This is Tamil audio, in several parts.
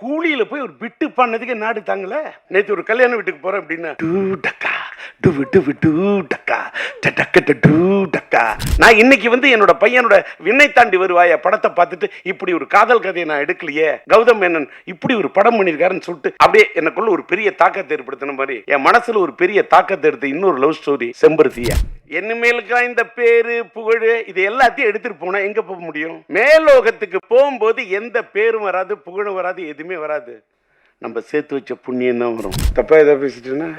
கூலியில போய் ஒரு பிட்டு பண்ணதுக்கு நாடு தாங்கல. நேற்று ஒரு கல்யாண வீட்டுக்கு போறேன் அப்படின்னா நான் இன்னைக்கு வந்து என்னோட பையனோட விண்ணை தாண்டி வருவாய படத்தை பார்த்துட்டு இப்படி ஒரு காதல் கதையை நான் எடுக்கலையே, கௌதம் மேனன் இப்படி ஒரு படம் பண்ணிருக்காருன்னு சொல்லிட்டு அப்படியே எனக்குள்ள ஒரு பெரிய தாக்கத்தை ஏற்படுத்தின மாதிரி என் மனசுல ஒரு பெரிய தாக்கத்தை எடுத்து இன்னொரு லவ் ஸ்டோரி செம்பருத்தியா. என்னமேலுக்கா இந்த பேரு புகழ் இது எல்லாத்தையும் எடுத்துட்டு போனா எங்க போக முடியும்? மேலோகத்துக்கு போகும்போது எந்த பேரும் வராது, புகழும் வராது, எதுவுமே வராது. நம்ம சேர்த்து வச்ச புண்ணியம் தான் வரும். தப்பா ஏதாவது பேசிட்டேன்னா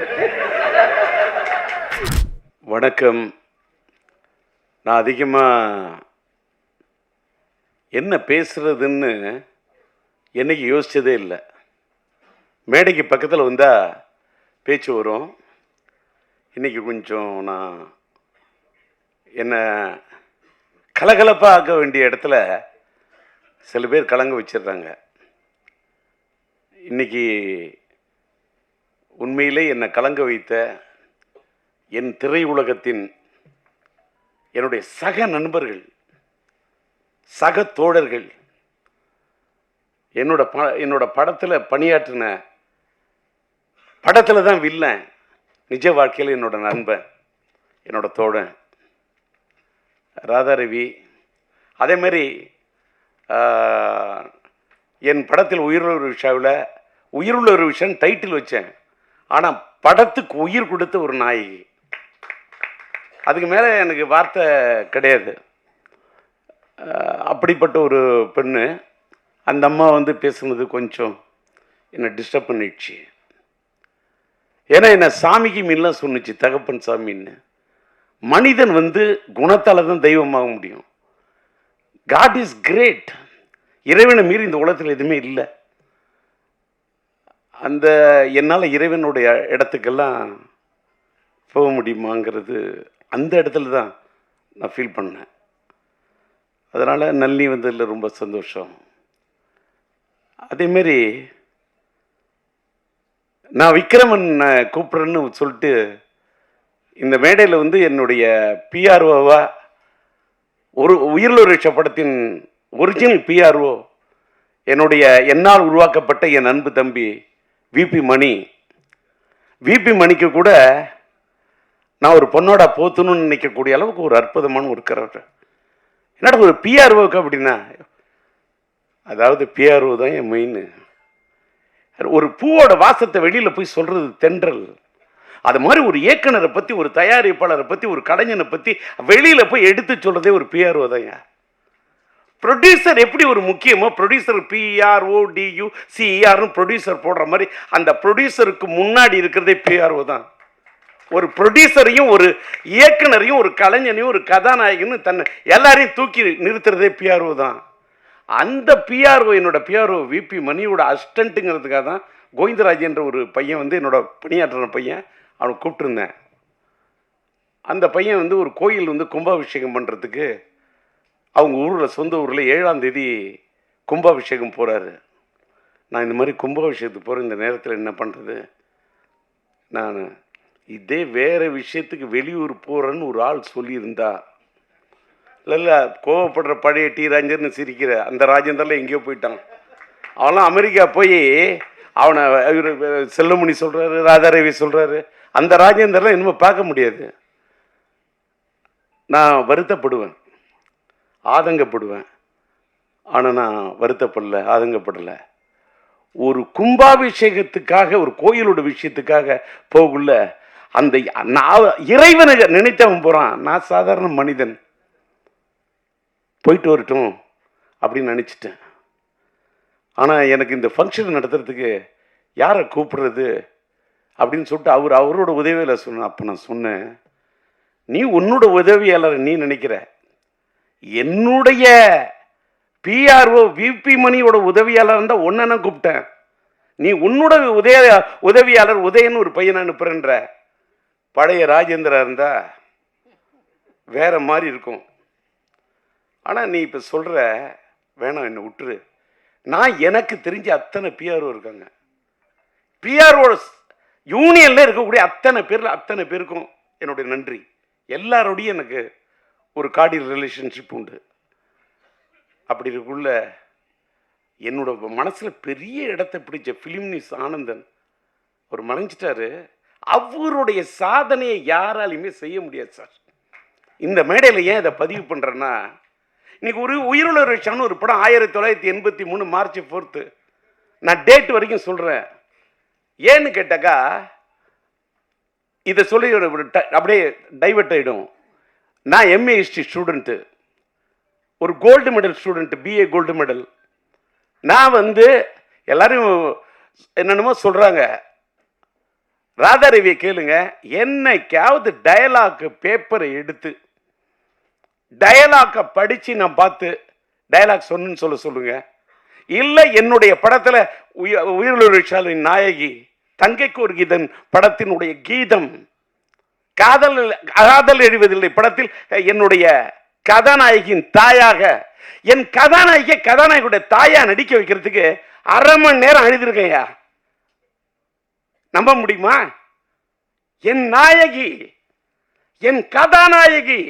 வணக்கம். நான் அதிகமா என்ன பேசுறதுன்னு என்னைக்கு யோசிச்சதே இல்லை. மேடைக்கு பக்கத்தில் வந்தா பேச்சு வரும். இன்னைக்கு கொஞ்சம் நான் என்ன கலகலப்பாக ஆக்க வேண்டிய இடத்துல சில பேர் கலங்க வச்சிடுறாங்க. இன்னைக்கு உண்மையிலே என்னை கலங்க வைத்த என் திரையுலகத்தின் என்னுடைய சக நண்பர்கள், சக தோழர்கள், என்னோட படத்தில் பணியாற்றின, படத்தில் தான் வில்லன், நிஜ வாழ்க்கையில் என்னோட நண்பன், என்னோட தோழன் ராதாரவி. அதே மாதிரி என் படத்தில் உயிருள்ள ஒரு விஷாவில் உயிருள்ள ஒரு விஷயம் டைட்டில் வச்சேன். ஆனால் படத்துக்கு உயிர் கொடுத்த ஒரு நாயகி. அதுக்கு மேலே எனக்கு வார்த்தை கிடையாது. அப்படிப்பட்ட ஒரு பெண்ணு. அந்த அம்மா வந்து பேசுனது கொஞ்சம் என்னை டிஸ்டர்ப் பண்ணிடுச்சு. ஏன்னா என்னை சாமிக்கு மீன்லாம் சொன்னிச்சு, தகப்பன் சாமின்னு. மனிதன் வந்து குணத்தால் தான் தெய்வமாக முடியும். God is great. இறைவனை மீறி இந்த உலகத்தில் எதுவுமே இல்லை. அந்த என்னால் இறைவனுடைய இடத்துக்கெல்லாம் போக முடியுமாங்கிறது அந்த இடத்துல தான் நான் ஃபீல் பண்ணேன். அதனால் நல்லி வந்ததில் ரொம்ப சந்தோஷம். அதேமாரி நான் விக்ரமன் கூப்பிட்றேன்னு சொல்லிட்டு இந்த மேடையில் வந்து என்னுடைய பிஆர்ஓவா ஒரு உயிர்லோரிஷ படத்தின் ஒரிஜினல் பிஆர்ஓ என்னுடைய என்னால் உருவாக்கப்பட்ட என் அன்பு தம்பி விபி மணி. விபி மணிக்கு கூட நான் ஒரு பொண்ணோட போத்தணும்னு நினைக்கக்கூடிய அளவுக்கு ஒரு அற்புதமான ஒரு கரெக்டர். என்னடா ஒரு பிஆர்ஓக்கு அப்படின்னா, அதாவது பிஆர்ஓ தான் என் மெயின். ஒரு பூவோட வாசத்தை வெளியில் போய் சொல்றது தென்றல். அது மாதிரி ஒரு இயக்குனரை பற்றி, ஒரு தயாரிப்பாளரை பற்றி, ஒரு கலைஞனை பற்றி வெளியில் போய் எடுத்து சொல்கிறதே ஒரு பிஆர்ஓ தான். ப்ரொடியூசர் எப்படி ஒரு முக்கியமோ, ப்ரொடியூசர் பிஆர்ஓடியூ சிஆர்னு ப்ரொடியூசர் போடுற மாதிரி அந்த ப்ரொடியூசருக்கு முன்னாடி இருக்கிறதே பிஆர்ஓ தான். ஒரு ப்ரொடியூசரையும் ஒரு இயக்குனரையும் ஒரு கலைஞனையும் ஒரு கதாநாயகனும் தன்னை எல்லாரையும் தூக்கி நிறுத்துறதே பிஆர்ஓ தான். அந்த பிஆர்ஓ என்னோட பிஆர்ஓ விபி மணியோட அசிஸ்டண்ட்டுங்கிறதுக்காக தான் கோவிந்தராஜ் என்ற ஒரு பையன் வந்து என்னோட பணியாற்றுற பையன், அவனை கூப்பிட்டுருந்தேன். அந்த பையன் வந்து ஒரு கோயில் வந்து கும்பாபிஷேகம் பண்ணுறதுக்கு அவங்க ஊரில், சொந்த ஊரில் 7ஆம் தேதி கும்பாபிஷேகம் போகிறாரு. நான் இந்த மாதிரி கும்பாபிஷேகத்துக்கு போகிற இந்த நேரத்தில் என்ன பண்ணுறது, நான் இதே வேறு விஷயத்துக்கு வெளியூர் போகிறேன்னு ஒரு ஆள் சொல்லியிருந்தா, இல்லை கோவப்படுற பழைய டி ராஜேந்தர்னு சிரிக்கிற அந்த ராஜேந்தர்லாம் எங்கேயோ போயிட்டான். அவன்லாம் அமெரிக்கா போய் அவனை செல்லமணி சொல்கிறாரு, ராதாரவி சொல்கிறாரு. அந்த ராஜேந்தர்லாம் இனிமேல் பார்க்க முடியாது. நான் வருத்தப்படுவேன், ஆதங்கப்படுவேன். ஆனால் நான் வருத்தப்படலை, ஆதங்கப்படலை. ஒரு கும்பாபிஷேகத்துக்காக, ஒரு கோயிலோட விஷயத்துக்காக போகல, அந்த நான் இறைவனை நினைத்தவன் போகிறான். நான் சாதாரண மனிதன், போயிட்டு வரட்டும் அப்படின்னு நினச்சிட்டேன். ஆனால் எனக்கு இந்த ஃபங்க்ஷன் நடத்துறதுக்கு யாரை கூப்பிடுறது அப்படின்னு சொல்லிட்டு அவரோட உதவியாளர் சொன்ன. அப்போ நான் சொன்னேன், நீ உன்னோட உதவியாளர் நீ நினைக்கிற, என்னுடைய பிஆர்ஓ விபி மணியோட உதவியாளர் இருந்தால் ஒன்றை நான் கூப்பிட்டேன். நீ உன்னோட உதவியாளர் உதயன்னு ஒரு பையனை அனுப்புறன்ற. பழைய ராஜேந்திரா இருந்தா வேற மாதிரி இருக்கும். ஆனால் நீ இப்போ சொல்கிற வேணாம், என்னை விட்டுரு. நான் எனக்கு தெரிஞ்ச அத்தனை பிஆர்ஓ இருக்காங்க. பிஆர்ஓ யூனியனில் இருக்கக்கூடிய அத்தனை பேரில் அத்தனை பேருக்கும் என்னுடைய நன்றி. எல்லாரோடையும் எனக்கு ஒரு கார்டியல் ரிலேஷன்ஷிப் உண்டு. அப்படி இருக்குள்ள என்னோட மனசில் பெரிய இடத்தை பிடிச்ச ஃபிலிம் நியூஸ் ஆனந்தன் அவர் மறைஞ்சிட்டாரு. அவருடைய சாதனையை யாராலையுமே செய்ய முடியாது சார். இந்த மேடையில் ஏன் இதை பதிவு பண்ணுறேன்னா, இன்னைக்கு ஒரு உயிருள்ள விஷயம்னு ஒரு படம் 1983 மார்ச் 4 நான் டேட் வரைக்கும் சொல்கிறேன். ஏன்னு கேட்டாக்கா, இதை சொல்லி அப்படியே டைவர்ட் ஆகிடும். நான் எம்ஏ ஹிஸ்ட்ரி ஸ்டூடெண்ட்டு, ஒரு gold medal student, BA gold medal. நான் வந்து எல்லாரும் என்னென்னமோ சொல்கிறாங்க. ராதாரவியை கேளுங்க, என்னைக்காவது டயலாக் பேப்பரை எடுத்து டயலாக்கை படித்து நான் பார்த்து டயலாக் சொன்னு சொல்லுங்க. இல்லை என்னுடைய படத்தில் உயிரிழந்த நாயகி தங்கைக்கு ஒரு கீதன் படத்தினுடைய கீதம், காதல் எழுவதில்லை படத்தில் என்னுடைய கதாநாயகியின் தாயாக, என் கதாநாயகியுடைய தாயா நடிக்க வைக்கிறதுக்கு 1/2 மணி நேரம் அழுதிருக்கையா, நம்ப முடியுமா? என் நாயகி, என் கதாநாயகி,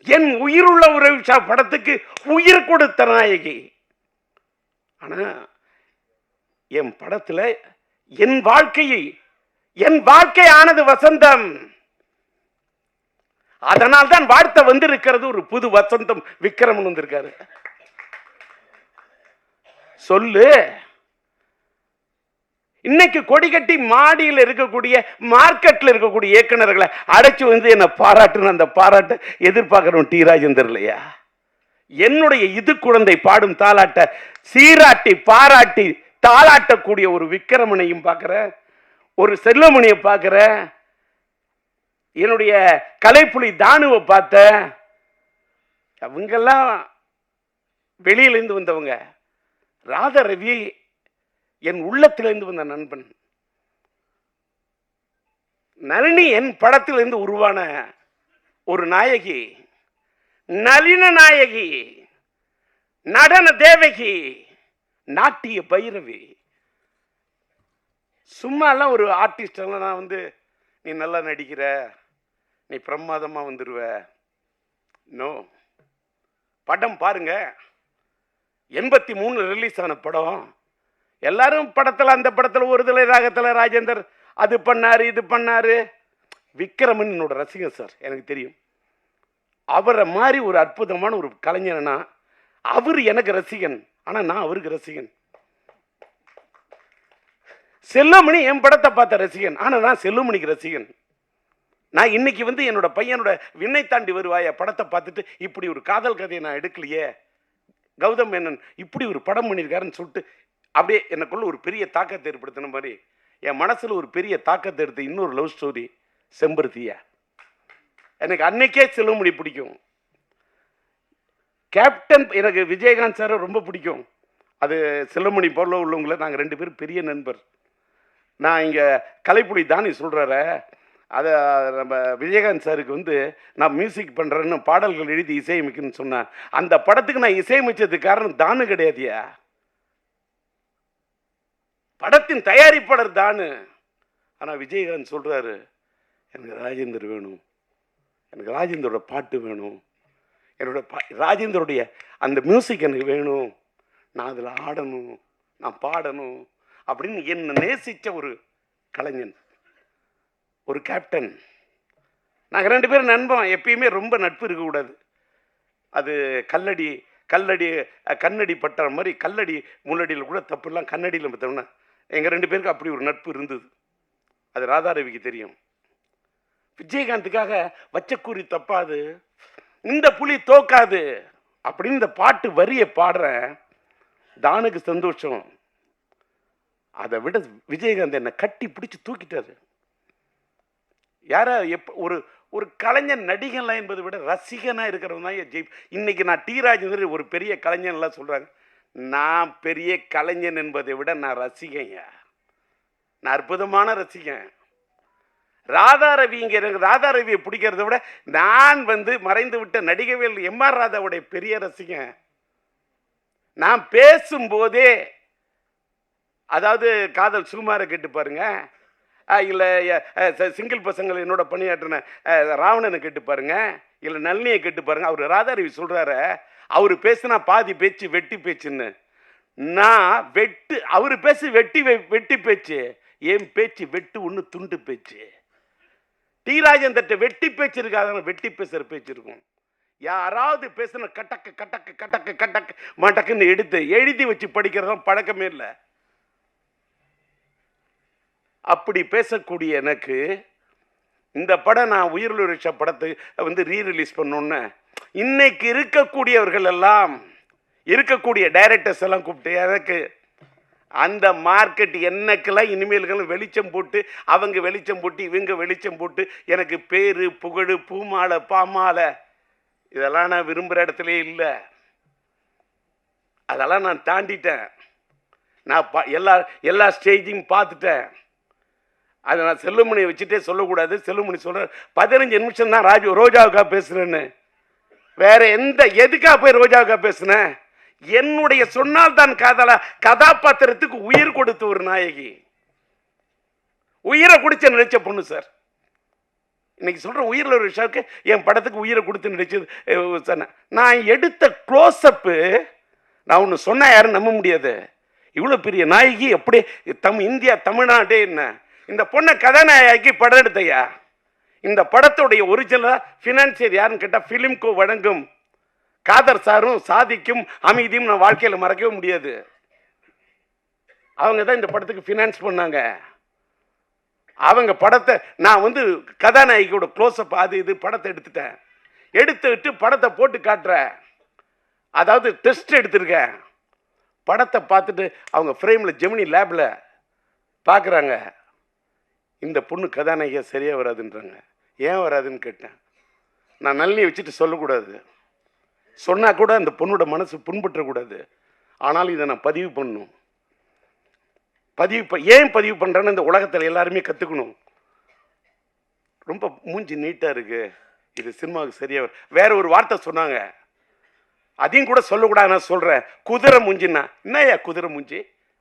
என் உயிருள்ள உறவு படத்துக்கு உயிர் கொடுத்த நாயகி. ஆனா என் படத்துல என் வாழ்க்கை ஆனது வசந்தம். அதனால் தான் வாழ்த்த வந்திருக்கிறது ஒரு புது வசந்தம். விக்ரமன் வந்திருக்காரு. சொல்லு, இன்னைக்கு கொடி கட்டி மாடியில் இருக்கக்கூடிய மார்க்கெட்ல இருக்கக்கூடிய இயக்குநர்களை அடைச்சு வந்து என்ன பாராட்டுன்னு அந்த பாராட்ட எதிர்பார்க்கிறோம் டி ராஜேந்தர் இல்லையா? என்னுடைய இது குழந்தை பாடும் தாலாட்ட சீராட்டி பாராட்டி தாளாட்டக்கூடிய ஒரு விக்ரமனையும் பார்க்கிற, ஒரு செல்வமணியை பார்க்கிற, என்னுடைய கலைப்புலி தானுவை பார்த்த, அவங்கெல்லாம் வெளியிலிருந்து வந்தவங்க. ராதாரவி என் உள்ளத்திலிருந்து வந்த நண்பன். நளினி என் படத்திலிருந்து உருவான ஒரு நாயகி, நளின நாயகி, நடன தேவகி, நாட்டிய பைரவி. சும்மாலாம் ஒரு ஆர்டிஸ்ட் எல்லாம் நான் வந்து நீ நல்லா நடிக்கிற, நீ பிரமாதமா வந்துடுவ. நோ, படம் பாருங்க. 83 ரிலீஸ் ஆன படம். எல்லாரும் படத்தில், அந்த படத்தில் ஒரு தலை ராகத்தில் ராஜேந்தர் அது பண்ணாரு இது பண்ணாரு. விக்ரமன் என்னோட ரசிகன் சார், எனக்கு தெரியும். அவரை மாதிரி ஒரு அற்புதமான ஒரு கலைஞனா அவர் எனக்கு ரசிகன், ஆனால் நான் அவருக்கு ரசிகன். செல்வமணி என் படத்தை பார்த்த ரசிகன், ஆனால் நான் செல்வமணிக்கு ரசிகன். நான் இன்னைக்கு வந்து என்னோட பையனோட விண்ணை தாண்டி வருவாய படத்தை பார்த்துட்டு இப்படி ஒரு காதல் கதையை நான் எடுக்கலையே, கௌதம் மேனன் இப்படி ஒரு படம் பண்ணியிருக்காருன்னு சொல்லிட்டு அப்படியே எனக்குள்ள ஒரு பெரிய தாக்கத்தை ஏற்படுத்தின மாதிரி என் மனசில் ஒரு பெரிய தாக்கத்தை எடுத்த இன்னொரு லவ் ஸ்டோரி செம்பருத்தியா. எனக்கு அன்னைக்கே செல்வமணி பிடிக்கும். கேப்டன் எனக்கு விஜயகாந்த் சாரை ரொம்ப பிடிக்கும். அது செல்வமணி போல உள்ளவங்கள நாங்கள் 2 பேரும் பெரிய நண்பர். நான் இங்கே கலைப்புலி தானி சொல்கிறார, அதை நம்ம விஜயகாந்த் சாருக்கு வந்து நான் மியூசிக் பண்ணுறேன்னு பாடல்கள் எழுதி இசையமைக்குன்னு சொன்னேன். அந்த படத்துக்கு நான் இசையமைச்சதுக்கு காரணம் தானு கிடையாதியா, படத்தின் தயாரிப்பாளர் தானு. ஆனால் விஜயகாந்த் சொல்கிறாரு, எனக்கு ராஜேந்தர் வேணும், எனக்கு ராஜேந்தரோட பாட்டு வேணும், என்னோட ராஜேந்தருடைய அந்த மியூசிக் எனக்கு வேணும், நான் அதில் ஆடணும், நான் பாடணும் அப்படின்னு என்னை நேசித்த ஒரு கலைஞன், ஒரு கேப்டன். நாங்கள் 2 பேரும் நண்பன். எப்பயுமே ரொம்ப நட்பு இருக்கக்கூடாது. அது கண்ணடி பட்டுற மாதிரி கல்லடி முள்ளடியில் கூட தப்புலாம் கண்ணடியில் பார்த்தோம்னா எங்கள் 2 பேருக்கு அப்படி ஒரு நட்பு இருந்தது. அது ராதாரவிக்கு தெரியும். விஜயகாந்துக்காக வச்சக்கூறி தப்பாது, இந்த புலி தோக்காது அப்படின்னு இந்த பாட்டு வரியை பாடுறேன். தானுக்கு சந்தோஷம். அதை விட விஜயகாந்த் என்னை கட்டி பிடிச்சி தூக்கிட்டாரு. யாரா ஒரு ஒரு கலைஞன் நடிகன்லாம் என்பதை விட ரசிகனாக இருக்கிறவன் தான் ஜெய். இன்னைக்கு நான் டி ராஜேந்தர் ஒரு பெரிய கலைஞன்லாம் சொல்கிறாங்க. நான் பெரிய கலைஞன் என்பதை விட நான் ரசிகங்க, நான் அற்புதமான ரசிகன். ராதாரவி இங்கே எனக்கு ராதாரவியை பிடிக்கிறத விட நான் வந்து மறைந்து விட்ட நடிகவேல் எம்ஆர் ராதாவுடைய பெரிய ரசிகன். நான் பேசும்போதே, அதாவது காதல் சுகுமாரை கேட்டு பாருங்க, இல்லை சிங்கிள் பசங்கள் என்னோட பணியாற்றின ராவணனை கேட்டு பாருங்க, இல்லை நளினியை கேட்டு பாருங்க. அவர் ராதாரவி சொல்கிறாரு, அவர் பேசுனா பாதி பேச்சு வெட்டி பேச்சுன்னு. நான் அவரு பேசு வெட்டி பேச்சு, என் பேச்சு வெட்டு ஒன்று துண்டு பேச்சு. டி ராஜேந்தர்ட்ட வெட்டி பேச்சு இருக்காது, வெட்டி பேசுற பேச்சு இருக்கும். யாராவது பேசுன கட்டக்கு கட்டக்கு கட்டக்கு கட்டக்கு மட்டக்குன்னு எடுத்து எழுதி வச்சு படிக்கிறதும் பழக்கமே இல்லை. அப்படி பேசக்கூடிய எனக்கு இந்த படம், நான் உயிருள்ள ரிஷா படத்தை ரீரிலீஸ் பண்ணோன்னு இன்னைக்கு இருக்கக்கூடியவர்கள் எல்லாம், இருக்கக்கூடிய டைரக்டர்ஸ் எல்லாம் கூப்பிட்டு எனக்கு அந்த மார்க்கெட் என்னக்கெல்லாம் இனிமேல்களும் வெளிச்சம் போட்டு, அவங்க வெளிச்சம் போட்டு இவங்க வெளிச்சம் போட்டு எனக்கு பேரு புகழ் பூமாலை பாமாலை இதெல்லாம் நான் விரும்புகிற இடத்துல இல்லை. அதெல்லாம் நான் தாண்டிட்டேன். நான் எல்லா ஸ்டேஜையும் பார்த்துட்டேன். அதை நான் செல்லுமணியை வச்சுட்டே சொல்லக்கூடாது. செல்லுமணி சொல்ற 15 நிமிஷம் தான் ரோஜாவுக்காக பேசுறேன்னு. வேற எதுக்காக போய் ரோஜாவுக்காக பேசுனேன்? என்னுடைய சொன்னால் தான் கதாபாத்திரத்துக்கு உயிர் கொடுத்த ஒரு நாயகி, உயிரை குடிச்ச நினைச்ச பொண்ணு சார். இன்னைக்கு சொல்ற உயிரில் ஒரு விஷயத்துக்கு என் படத்துக்கு உயிரை கொடுத்து நினைச்சது. நான் எடுத்த க்ளோஸ்அப்பு, நான் ஒன்று சொன்னா யாரும் நம்ப முடியாது. இவ்வளோ பெரிய நாயகி எப்படி இந்தியா தமிழ்நாட்டே என்ன இந்த பொண்ணை கதாநாயகி படம் எடுத்தையா? இந்த படத்துடைய ஒரிஜினலா ஃபினான்சியர் யாருன்னு கேட்டால் ஃபிலிம்கோ வழங்கும் காதர் சாரும் சாதிக்கும் அமைதியும் நான் வாழ்க்கையில் மறக்கவே முடியாது. அவங்க தான் இந்த படத்துக்கு ஃபினான்ஸ் பண்ணாங்க. அவங்க படத்தை நான் கதாநாயகியோட க்ளோஸ்அப் அது இது படத்தை எடுத்துட்டு படத்தை போட்டு காட்டுறேன். அதாவது டெஸ்ட் எடுத்திருக்கேன். படத்தை பார்த்துட்டு அவங்க ஃப்ரேமில் ஜெமினி லேபில் பார்க்குறாங்க, இந்த பொண்ணு கதாநாயகியாக சரியாக வராதுன்றாங்க. ஏன் வராதுன்னு கேட்டேன். நான் நல்லியை வச்சுட்டு சொல்லக்கூடாது, சொன்னால் கூட அந்த பொண்ணோட மனசு புண்பற்றக்கூடாது. ஆனாலும் இதை நான் பதிவு பண்ணணும். ஏன் பதிவு பண்ணுறேன்னு இந்த உலகத்தில் எல்லாருமே கற்றுக்கணும். ரொம்ப மூஞ்சி நீட்டாக இருக்கு, இது சினிமாவுக்கு சரியாக. வேற ஒரு வார்த்தை சொன்னாங்க, அதையும் கூட சொல்லக்கூடாது. நான் சொல்கிறேன், குதிரை மூஞ்சின்னா என்னையா குதிரை மூஞ்சி?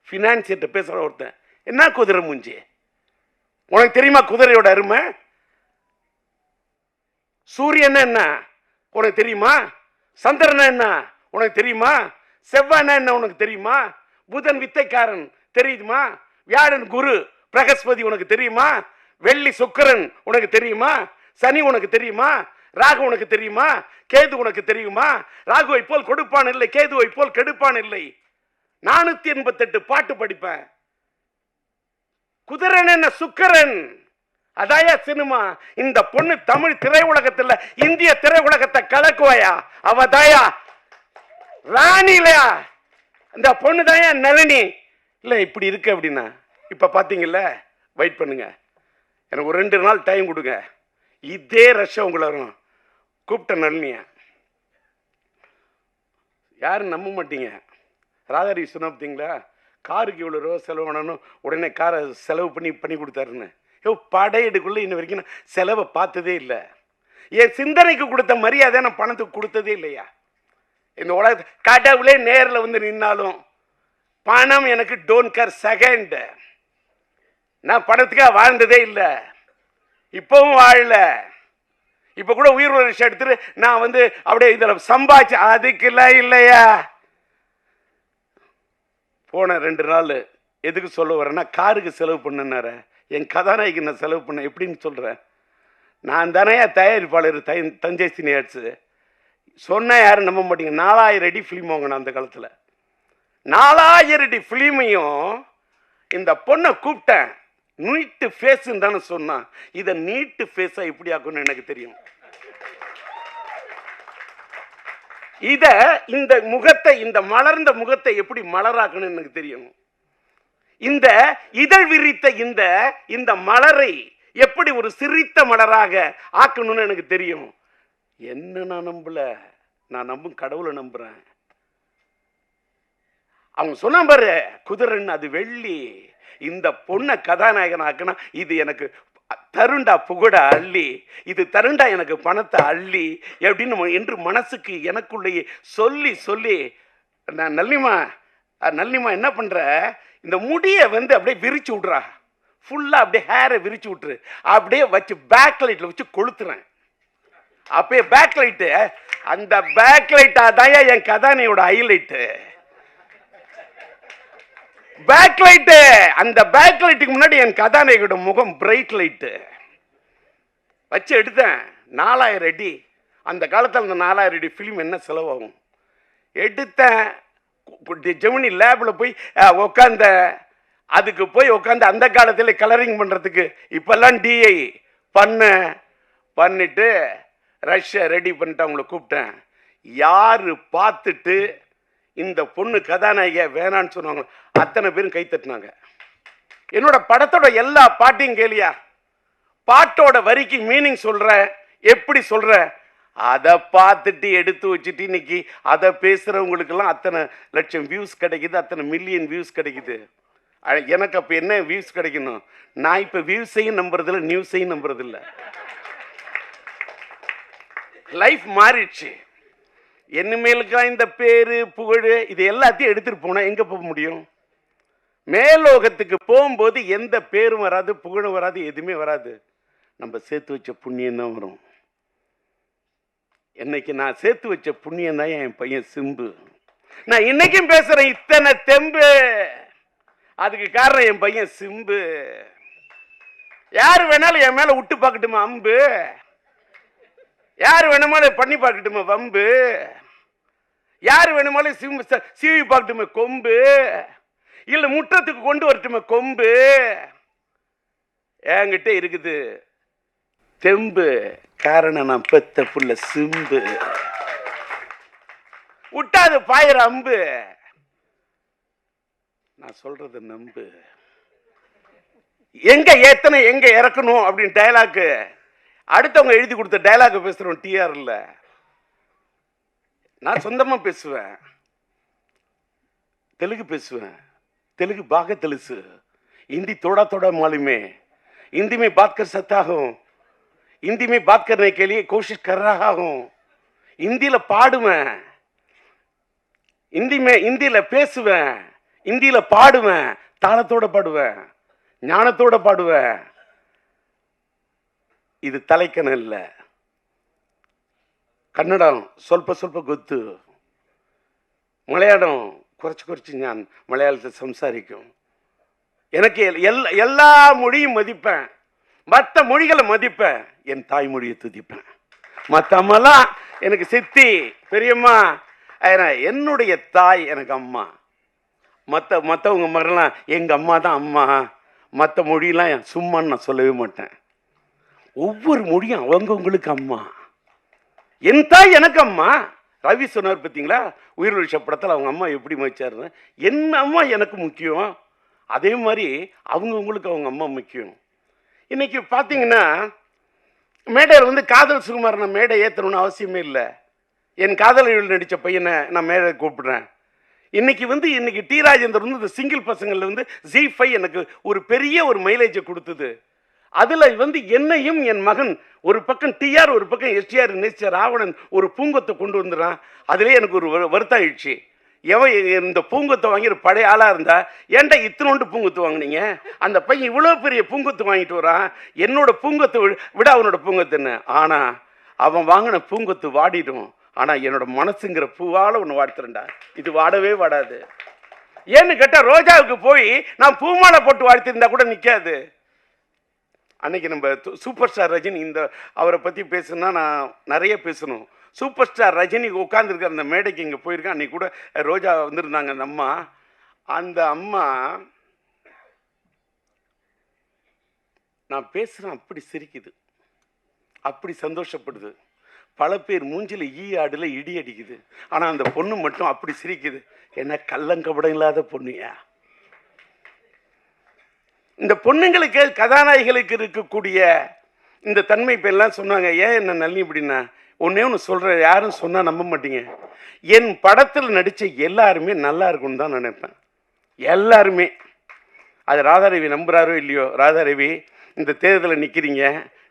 ஃபினான்சியர்கிட்ட பேசுகிற ஒருத்தன், என்ன குதிரை மூஞ்சி? உனக்கு தெரியுமா குதிரையோட அருமை? சூரியன் என்ன உனக்கு தெரியுமா? சந்திரன் என்ன உனக்கு தெரியுமா? செவ்வாய் என்ன உனக்கு தெரியுமா? புதன் வித்தைக்காரன் தெரியுமா? வியாழன் குரு பிரகஸ்பதி உனக்கு தெரியுமா? வெள்ளி சுக்கிரன் உனக்கு தெரியுமா? சனி உனக்கு தெரியுமா? ராகு உனக்கு தெரியுமா? கேது உனக்கு தெரியுமா? ராகுவை போல் கொடுப்பான் இல்லை, கேதுவை போல் கெடுப்பான் இல்லை. 488 பாட்டு படிப்பேன். குதிரன் என்ன சுக்கரன்? அதாயா சினிமா. இந்த பொண்ணு தமிழ் திரையுலகத்தில் இந்திய திரையுலகத்தை கலக்குவாயா? அவதாயா ராணி இல்லையா? இந்த பொண்ணு தாயா நளினி இல்லை. இப்படி இருக்கு அப்படின்னா இப்போ பார்த்தீங்கல்ல, வெயிட் பண்ணுங்க, எனக்கு ஒரு 2 நாள் டைம் கொடுங்க. இதே ரஷ்யா உங்களை வரும். கூப்பிட்ட நளினிய யாரும் நம்ப மாட்டீங்க. ராதாரி சொன்ன பார்த்தீங்களா, காருக்கு இவ்வளோ ரூபா செலவு பண்ணணும், உடனே காரை செலவு பண்ணி கொடுத்தாருன்னு. படையெடுக்குள்ள இன்ன வரைக்கும் நான் செலவை பார்த்ததே இல்லை. என் சிந்தனைக்கு கொடுத்த மரியாதை நான் பணத்துக்கு கொடுத்ததே இல்லையா? இந்த உலகத்தை கடவுளே நேரில் நின்னாலும் பணம் எனக்கு டோன்ட் கேர் செகண்ட். நான் பணத்துக்காக வாழ்ந்ததே இல்லை, இப்பவும் வாழல. இப்போ கூட உயிர் விஷயம் எடுத்துட்டு நான் அப்படியே இதில் சம்பாதிச்சு அதுக்கெல்லாம் இல்லையா? போன 2 நாள் எதுக்கு சொல்ல வரேன்னா, காருக்கு செலவு பண்ணனார என் கதாநாயகி நான் செலவு பண்ண எப்படின்னு சொல்கிறேன். நான் தானே தயாரிப்பாளர் தஞ்சை சினியாட்ஸு. சொன்னால் யாரும் நம்ப மாட்டீங்க. 4000 அடி ஃபிலிம் வாங்கினேன் அந்த காலத்தில். 4000 அடி ஃபிலிமையும் இந்த பொண்ணை கூப்பிட்டேன். நீட்டு ஃபேஸுன்னு தானே சொன்னான். இதை நீட்டு ஃபேஸாக எப்படி ஆக்கணும்னு எனக்கு தெரியும். இந்த முகத்தை, இந்த மலர்ந்த முகத்தை எப்படி மலராக்கணும்னு எனக்கு தெரியும். இந்த இதழ் விரித்த இந்த மலரை எப்படி ஒரு சிரித்த மலராக ஆக்கணும்னு எனக்கு தெரியும். என்ன நான் நம்பல, நான் நம்பும் கடவுளை நம்புறேன். அவங்க சொன்ன பாரு, குதிரைன்னு அது வெள்ளி. இந்த பொண்ணை கதாநாயகன் ஆக்குனா இது எனக்கு தருண்டா புகழ அள்ளி, இது தருண்டா எனக்கு பணத்தை அள்ளி எப்படின்னு என்று மனசுக்கு எனக்குள்ளேயே சொல்லி சொல்லி நான் நல்லிமா என்ன பண்ற, இந்த முடியை அப்படியே விரிச்சு விட்றா, ஃபுல்லாக அப்படியே ஹேரை விரிச்சு விட்டுரு, அப்படியே வச்சு பேக் லைட்டில் வச்சு கொளுத்துறேன். அப்பயே பேக் லைட்டு, அந்த பேக் லைட் அதான் என் கதானையோட ஹைலைட்டு. பேக் லைட்டு, அந்த பேக் லைட்டுக்கு முன்னாடி என் கதாநாயகோட முகம் பிரைட் லைட்டு வச்சு எடுத்தேன். 4000 அடி. அந்த காலத்தில் அந்த 4000 அடி ஃபிலிம் என்ன செலவாகும் எடுத்தேன். ஜெமினி லேபில் போய் உட்காந்த, அதுக்கு போய் உட்காந்து அந்த காலத்தில் கலரிங் பண்ணுறதுக்கு இப்பெல்லாம் டிஐ பண்ணிட்டு ரஷ்யா ரெடி பண்ணிட்டு அவங்கள கூப்பிட்டேன். யார் பார்த்துட்டு இந்த பொண்ணு கதாநாயக வேணான்னு சொன்னாங்க அத்தனை பேரும் கை தட்டினாங்க. என்னோட படத்தோட எல்லா பாட்டையும் கேளியா, பாட்டோட வரிக்கு மீனிங் சொல்ற, எப்படி சொல்ற, அதை பார்த்துட்டு எடுத்து வச்சுட்டு இன்னைக்கு அதை பேசுறவங்களுக்கெல்லாம் அத்தனை லட்சம் வியூஸ் கிடைக்குது, அத்தனை மில்லியன் வியூஸ் கிடைக்குது. எனக்கு அப்போ என்ன வியூஸ் கிடைக்கணும்? நான் இப்போ வியூஸையும் நம்புறதில்ல, நியூஸையும் நம்புறதில்ல. லைஃப் மாறிடுச்சு. என்னமேலுக்கா இந்த பேரு புகழ் இது எல்லாத்தையும் எடுத்துட்டு போனா எங்க போக முடியும்? மேலோகத்துக்கு போகும்போது எந்த பேரும் வராது, புகழும் வராது, எதுவுமே வராது. நம்ம சேர்த்து வச்ச புண்ணியம் தான் வரும். இன்னைக்கு நான் சேர்த்து வச்ச புண்ணியம் தான் என் பையன் சிம்பு. நான் இன்னைக்கும் பேசுறேன் இத்தனை தெம்பு, அதுக்கு காரணம் என் பையன் சிம்பு. யாரு வேணாலும் என் மேல விட்டு பார்க்கட்டுமா அம்பு, யாரு வேணுமாலும் பண்ணி பார்க்கட்டுமா வம்பு, யாரு வேணுமாலும் சீவி பார்க்கட்டுமே கொம்பு, இல்ல முற்றத்துக்கு கொண்டு வரட்டுமே கொம்பு. என்கிட்ட இருக்குது தெம்பு, காரணம் நான் பெத்த புள்ள சிம்பு. விட்டாது பாயிர அம்பு. நான் சொல்றது நம்பு. எங்க ஏத்தனை எங்க இறக்கணும் அப்படின்னு டயலாக் அடுத்தவங்க எழுதி கொடுத்த டயலாக் பேசுறோம். டிஆர் இல்ல, நான் சொந்தமா பேசுவேன். தெலுங்கு பேசுவேன், तेलुगु बागा तेलुसु, हिंदी थोड़ा थोड़ा मालूम है, हिंदी में बात कर सकता हूँ, हिंदी में बात करने के लिए कोशिश कर रहा हूँ, हिंदी पाடுவேன், हिंदी பேசுவேன், हिंदी பாடுவேன், தாளத்தோட பாடுவேன், ஞானத்தோட பாடுவேன். இது தலைக்கணம் இல்ல, கன்னடம் ಸ್ವಲ್ಪ ಸ್ವಲ್ಪ ಗೊತ್ತು, மலையாளம் குறைச்சு குறைச்சு நான் மலையாளத்தை சம்சாரிக்கும். எனக்கு எல்லா மொழியும் மதிப்பேன், மற்ற மொழிகளை மதிப்பேன், என் தாய்மொழியை துதிப்பேன். மற்றமெல்லாம் எனக்கு சித்தி பெரியம்மா, என்னுடைய தாய் எனக்கு அம்மா. மற்றவங்க மாதிரிலாம் எங்கள் அம்மா தான் அம்மா. மற்ற மொழியெலாம் சும்மான்னு நான் சொல்லவே மாட்டேன். ஒவ்வொரு மொழியும் அவங்கவுங்களுக்கு அம்மா. என் தாய் எனக்கு அம்மா. ரவி சொன்னார் பார்த்தீங்களா, உயிர் படத்தில் அவங்க அம்மா எப்படி மதிச்சாருன்னு. என் அம்மா எனக்கு முக்கியம், அதே மாதிரி அவங்கவுங்களுக்கு அவங்க அம்மா முக்கியம். இன்னைக்கு பார்த்தீங்கன்னா மேடையில் காதல் சுகுமார் நான் மேடை ஏற்றணும்னு அவசியமே இல்லை. என் காதலிகள் நடித்த பையனை நான் மேடை கூப்பிடுறேன். இன்னைக்கு டி ராஜேந்தர் இந்த சிங்கிள் பசங்களில் Z5 எனக்கு ஒரு பெரிய ஒரு மைலேஜை கொடுத்தது. அதில் என்னையும் என் மகன் ஒரு பக்கம் டிஆர் ஒரு பக்கம் எஸ்டிஆர் நேச்சர் ராவணன் ஒரு பூங்கொத்தை கொண்டு வந்துடுறான். அதிலே எனக்கு ஒரு வருத்தம் ஆயிடுச்சு. எவன் இந்த பூங்கொத்தை வாங்கிற பழைய ஆளாக இருந்தா ஏன்டா இத்தனோண்டு பூங்கொத்து வாங்கினீங்க, அந்த பையன் இவ்வளோ பெரிய பூங்கொத்து வாங்கிட்டு வரான், என்னோட பூங்கொத்தை விட அவனோட பூங்கொத்துன்னு. ஆனால் அவன் வாங்கின பூங்கொத்து வாடிடும், ஆனால் என்னோட மனசுங்கிற பூவால் ஒன்று வாடுத்துறேன்டா, இது வாடவே வாடாது. ஏன்னு கேட்டால் ரோஜாவுக்கு போய் நான் பூமாலை போட்டு வாழ்த்திருந்தா கூட நிற்காது. அன்னைக்கு நம்ம சூப்பர் ஸ்டார் ரஜினி, அவரை பற்றி பேசுனா நான் நிறைய பேசணும். சூப்பர் ஸ்டார் ரஜினி உட்காந்துருக்க அந்த மேடைக்கு இங்கே போயிருக்கேன். அன்றைக்கி கூட ரோஜா வந்திருந்தாங்க அந்த அம்மா. அந்த அம்மா நான் பேசுகிறேன் அப்படி சிரிக்குது, அப்படி சந்தோஷப்படுது. பல பேர் மூஞ்சில் ஆடுல இடி அடிக்குது, ஆனால் அந்த பொண்ணு மட்டும் அப்படி சிரிக்குது. என்ன கள்ளங்கபடம் இல்லாத பொண்ணுயா. இந்த பொண்ணுங்களுக்கு கதாநாயகிகளுக்கு இருக்கக்கூடிய இந்த தன்மை இப்போ எல்லாம் சொன்னாங்க. ஏன் என்ன நல்லி இப்படின்னா ஒன்றே ஒன்று சொல்கிறேன், யாரும் சொன்னால் நம்ப மாட்டீங்க. என் படத்தில் நடித்த எல்லாருமே நல்லா இருக்கும்னு தான் நினைப்பேன், எல்லாருமே. அது ராதாரவி நம்புகிறாரோ இல்லையோ, ராதாரவி இந்த தேர்தலில் நிற்கிறீங்க,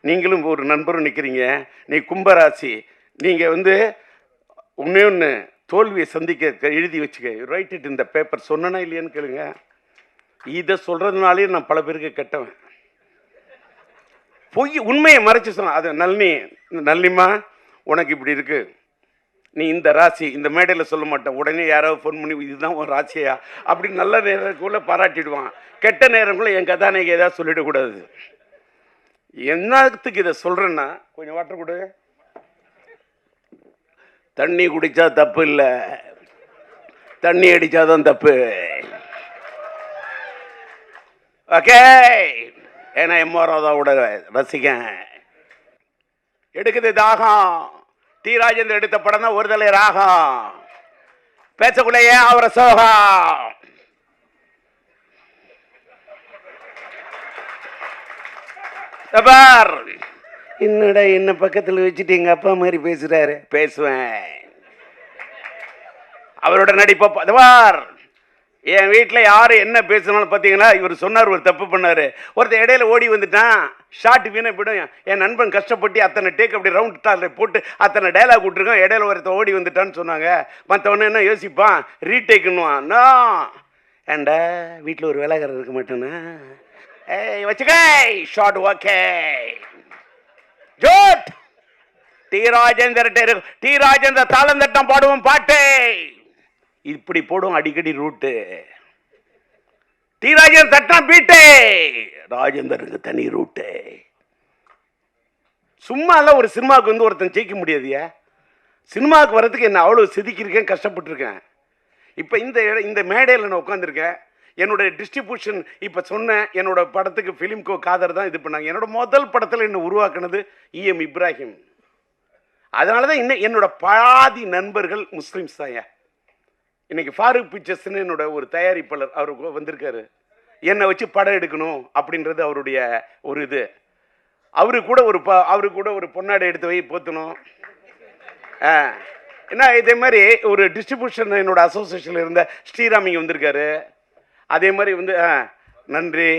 நீங்களும் ஒரு நண்பரும் நிற்கிறீங்க, நீ கும்பராசி, நீங்கள் ஒன்றே ஒன்று தோல்வியை சந்திக்க எழுதி வச்சுக்க, ரைட் இட் இந்த பேப்பர். சொன்னா இல்லையான்னு கேளுங்க. இதை சொல்கிறதுனாலே நான் பல பேருக்கு கெட்டவன். பொய் உண்மையை மறைச்சி சொன்னேன். அது நல்லிம்மா உனக்கு இப்படி இருக்கு, நீ இந்த ராசி இந்த மேடையில் சொல்ல மாட்டேன், உடனே யாராவது ஃபோன் பண்ணி இதுதான் ஒரு ராசியா அப்படின்னு நல்ல நேரத்துக்குள்ளே பாராட்டிடுவான். கெட்ட நேரங்குள்ளே என் கதாநாயகி ஏதாவது சொல்லிடக்கூடாது. என்னத்துக்கு இதை சொல்கிறேன்னா, கொஞ்சம் வாட்டர் கொடு. தண்ணி குடித்தா தப்பு இல்லை, தண்ணி அடித்தாதான் தப்பு. ஓகே, ஏன்னா எம்ஆர்ஓதாவோட ரசிகன். எடுக்குது தாகம். டி ராஜேந்தர் எடுத்த படம் தான் ஒரு தலை ராகம். பேசக்குள்ளேயே அவரை சோகம். என்னடா என்ன பக்கத்தில் வச்சுட்டு எங்க அப்பா மாதிரி பேசுறாரு. பேசுவேன். அவரோட நடிப்பார். என் வீட்டில் யார் என்ன பேசணும்னு பார்த்தீங்கன்னா, இவர் சொன்னார் ஒரு தப்பு பண்ணார். ஒருத்தர் இடையில ஓடி வந்துட்டான், ஷார்ட் வீணை போயிடும். என் நண்பன் கஷ்டப்பட்டு அத்தனை டேக் அப்படி ரவுண்ட் டாரில் போட்டு அத்தனை டைலாக் விட்டுருக்கோம், இடையில ஒருத்தர் ஓடி வந்துட்டான்னு சொன்னாங்க. மற்றவன என்ன யோசிப்பான், ரீடேக்குன்னுவான். ஏண்டா வீட்டில் ஒரு வேலைக்காரர் இருக்க மாட்டேன்னா, ஏய் வச்சுக்க ஷார்ட். ஓகே ஜோட். டி ராஜேந்தர் தாளம் தட்டம் பாடுவோம் பாட்டு இப்படி போடும் அடிக்கடி ரூட்டு. டி ராஜேந்தர் தட்டா பீட்டு, ராஜேந்தருக்கு தனி ரூட்டு. சும்மா எல்லாம் ஒரு சினிமாவுக்கு வந்து ஒருத்தன் ஜெயிக்க முடியாதியா. சினிமாவுக்கு வர்றதுக்கு என்ன அவ்வளோ செதுக்கியிருக்கேன், கஷ்டப்பட்டுருக்கேன். இப்போ இந்த மேடையில் நான் உட்காந்துருக்கேன். என்னோட டிஸ்ட்ரிபியூஷன் இப்போ சொன்னேன், என்னோட படத்துக்கு ஃபிலிம்கோ காதர் தான் இது பண்ணாங்க. என்னோட முதல் படத்தில் என்ன உருவாக்குனது இஎம் இப்ராஹிம். அதனால தான் இன்னும் என்னோட பாதி நண்பர்கள் முஸ்லீம்ஸ் தான். இன்னைக்கு ஃபாரூக் பிக்சர்ஸ்னு என்னோட ஒரு தயாரிப்பாளர் அவருக்கு வந்திருக்காரு. என்னை வச்சு படம் எடுக்கணும் அப்படின்றது அவருடைய ஒரு இது. அவரு கூட ஒரு பொன்னாடை எடுத்து வை போத்தணும். ஏன்னா இதே மாதிரி ஒரு டிஸ்ட்ரிபியூஷன் என்னோட அசோசியேஷனில் இருந்த ஸ்ரீராம் இங்கே வந்திருக்காரு. அதே மாதிரி வந்து நன்றி.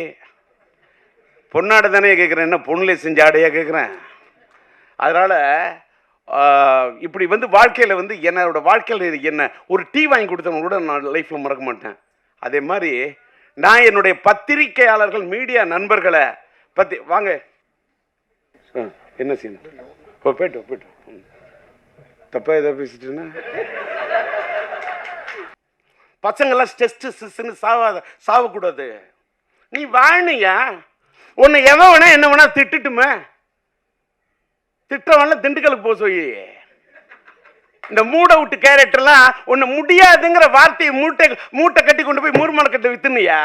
பொன்னாடை தானே கேட்குறேன், என்ன பொண்ணுலே செஞ்ச ஆடையாக கேட்குறேன். அதனால் இப்படி வந்து வாழ்க்கையில் வந்து என்னோட வாழ்க்கையில் என்ன ஒரு டீ வாங்கி கொடுத்தவங்க கூட நான் லைஃப்பில் மறக்க மாட்டேன். அதே மாதிரி நான் என்னுடைய பத்திரிகையாளர்கள் மீடியா நண்பர்களை பற்றி வாங்க என்ன சீன் போயிட்டு தப்பா ஏதோ பேசிட்டுன்னா பசங்கள்லாம் ஸ்ட்ரெஸ்ன்னு சாவக்கூடாது. நீ வாணியா உன்னை எவன் வேணா என்ன வேணா திட்டுட்டுமே, திட்டவன்ல திண்டுக்கலுக்கு போக சொல்லி இந்த மூட விட்டு கேரக்டர்லாம் ஒன்று முடியாதுங்கிற வார்த்தையை மூட்டை கட்டி கொண்டு போய் மூர்மான கட்ட வித்துனியா.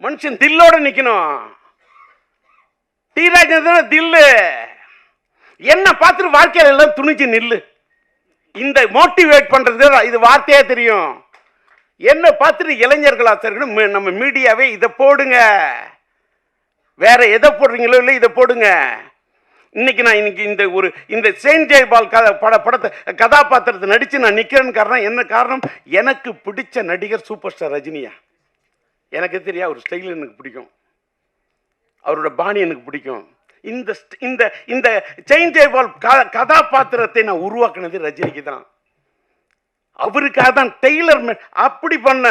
மனுஷன் தில்லோட நிக்கணும். டி ராஜேந்தர் தில்லு. என்ன பார்த்துட்டு வாழ்க்கையில எல்லாம் துணிச்சு நில்லு. இந்த மோட்டிவேட் பண்றது இது வார்த்தையா தெரியும். என்ன பார்த்துட்டு இளைஞர்கள் ஆசிரியர்கள் நம்ம மீடியாவே இதை போடுங்க, வேற எதை போடுறீங்களோ இல்லை இதை போடுங்க. இன்னைக்கு நான் இந்த செயின்ட் ஜெயபால் படத்தை கதாபாத்திரத்தை நடிச்சு நான் நிக்கிறேன்னு காரணம் என்ன காரணம், எனக்கு பிடிச்ச நடிகர் சூப்பர் ஸ்டார் ரஜினியா. எனக்கு தெரியும் அவர் ஸ்டைல் எனக்கு பிடிக்கும், அவரோட பாணி எனக்கு பிடிக்கும். இந்த செயின்ட் ஜெயபால் கதாபாத்திரத்தை நான் உருவாக்குனது ரஜினிக்கு தான். அவருக்காக தான் டெய்லர் அப்படி பண்ண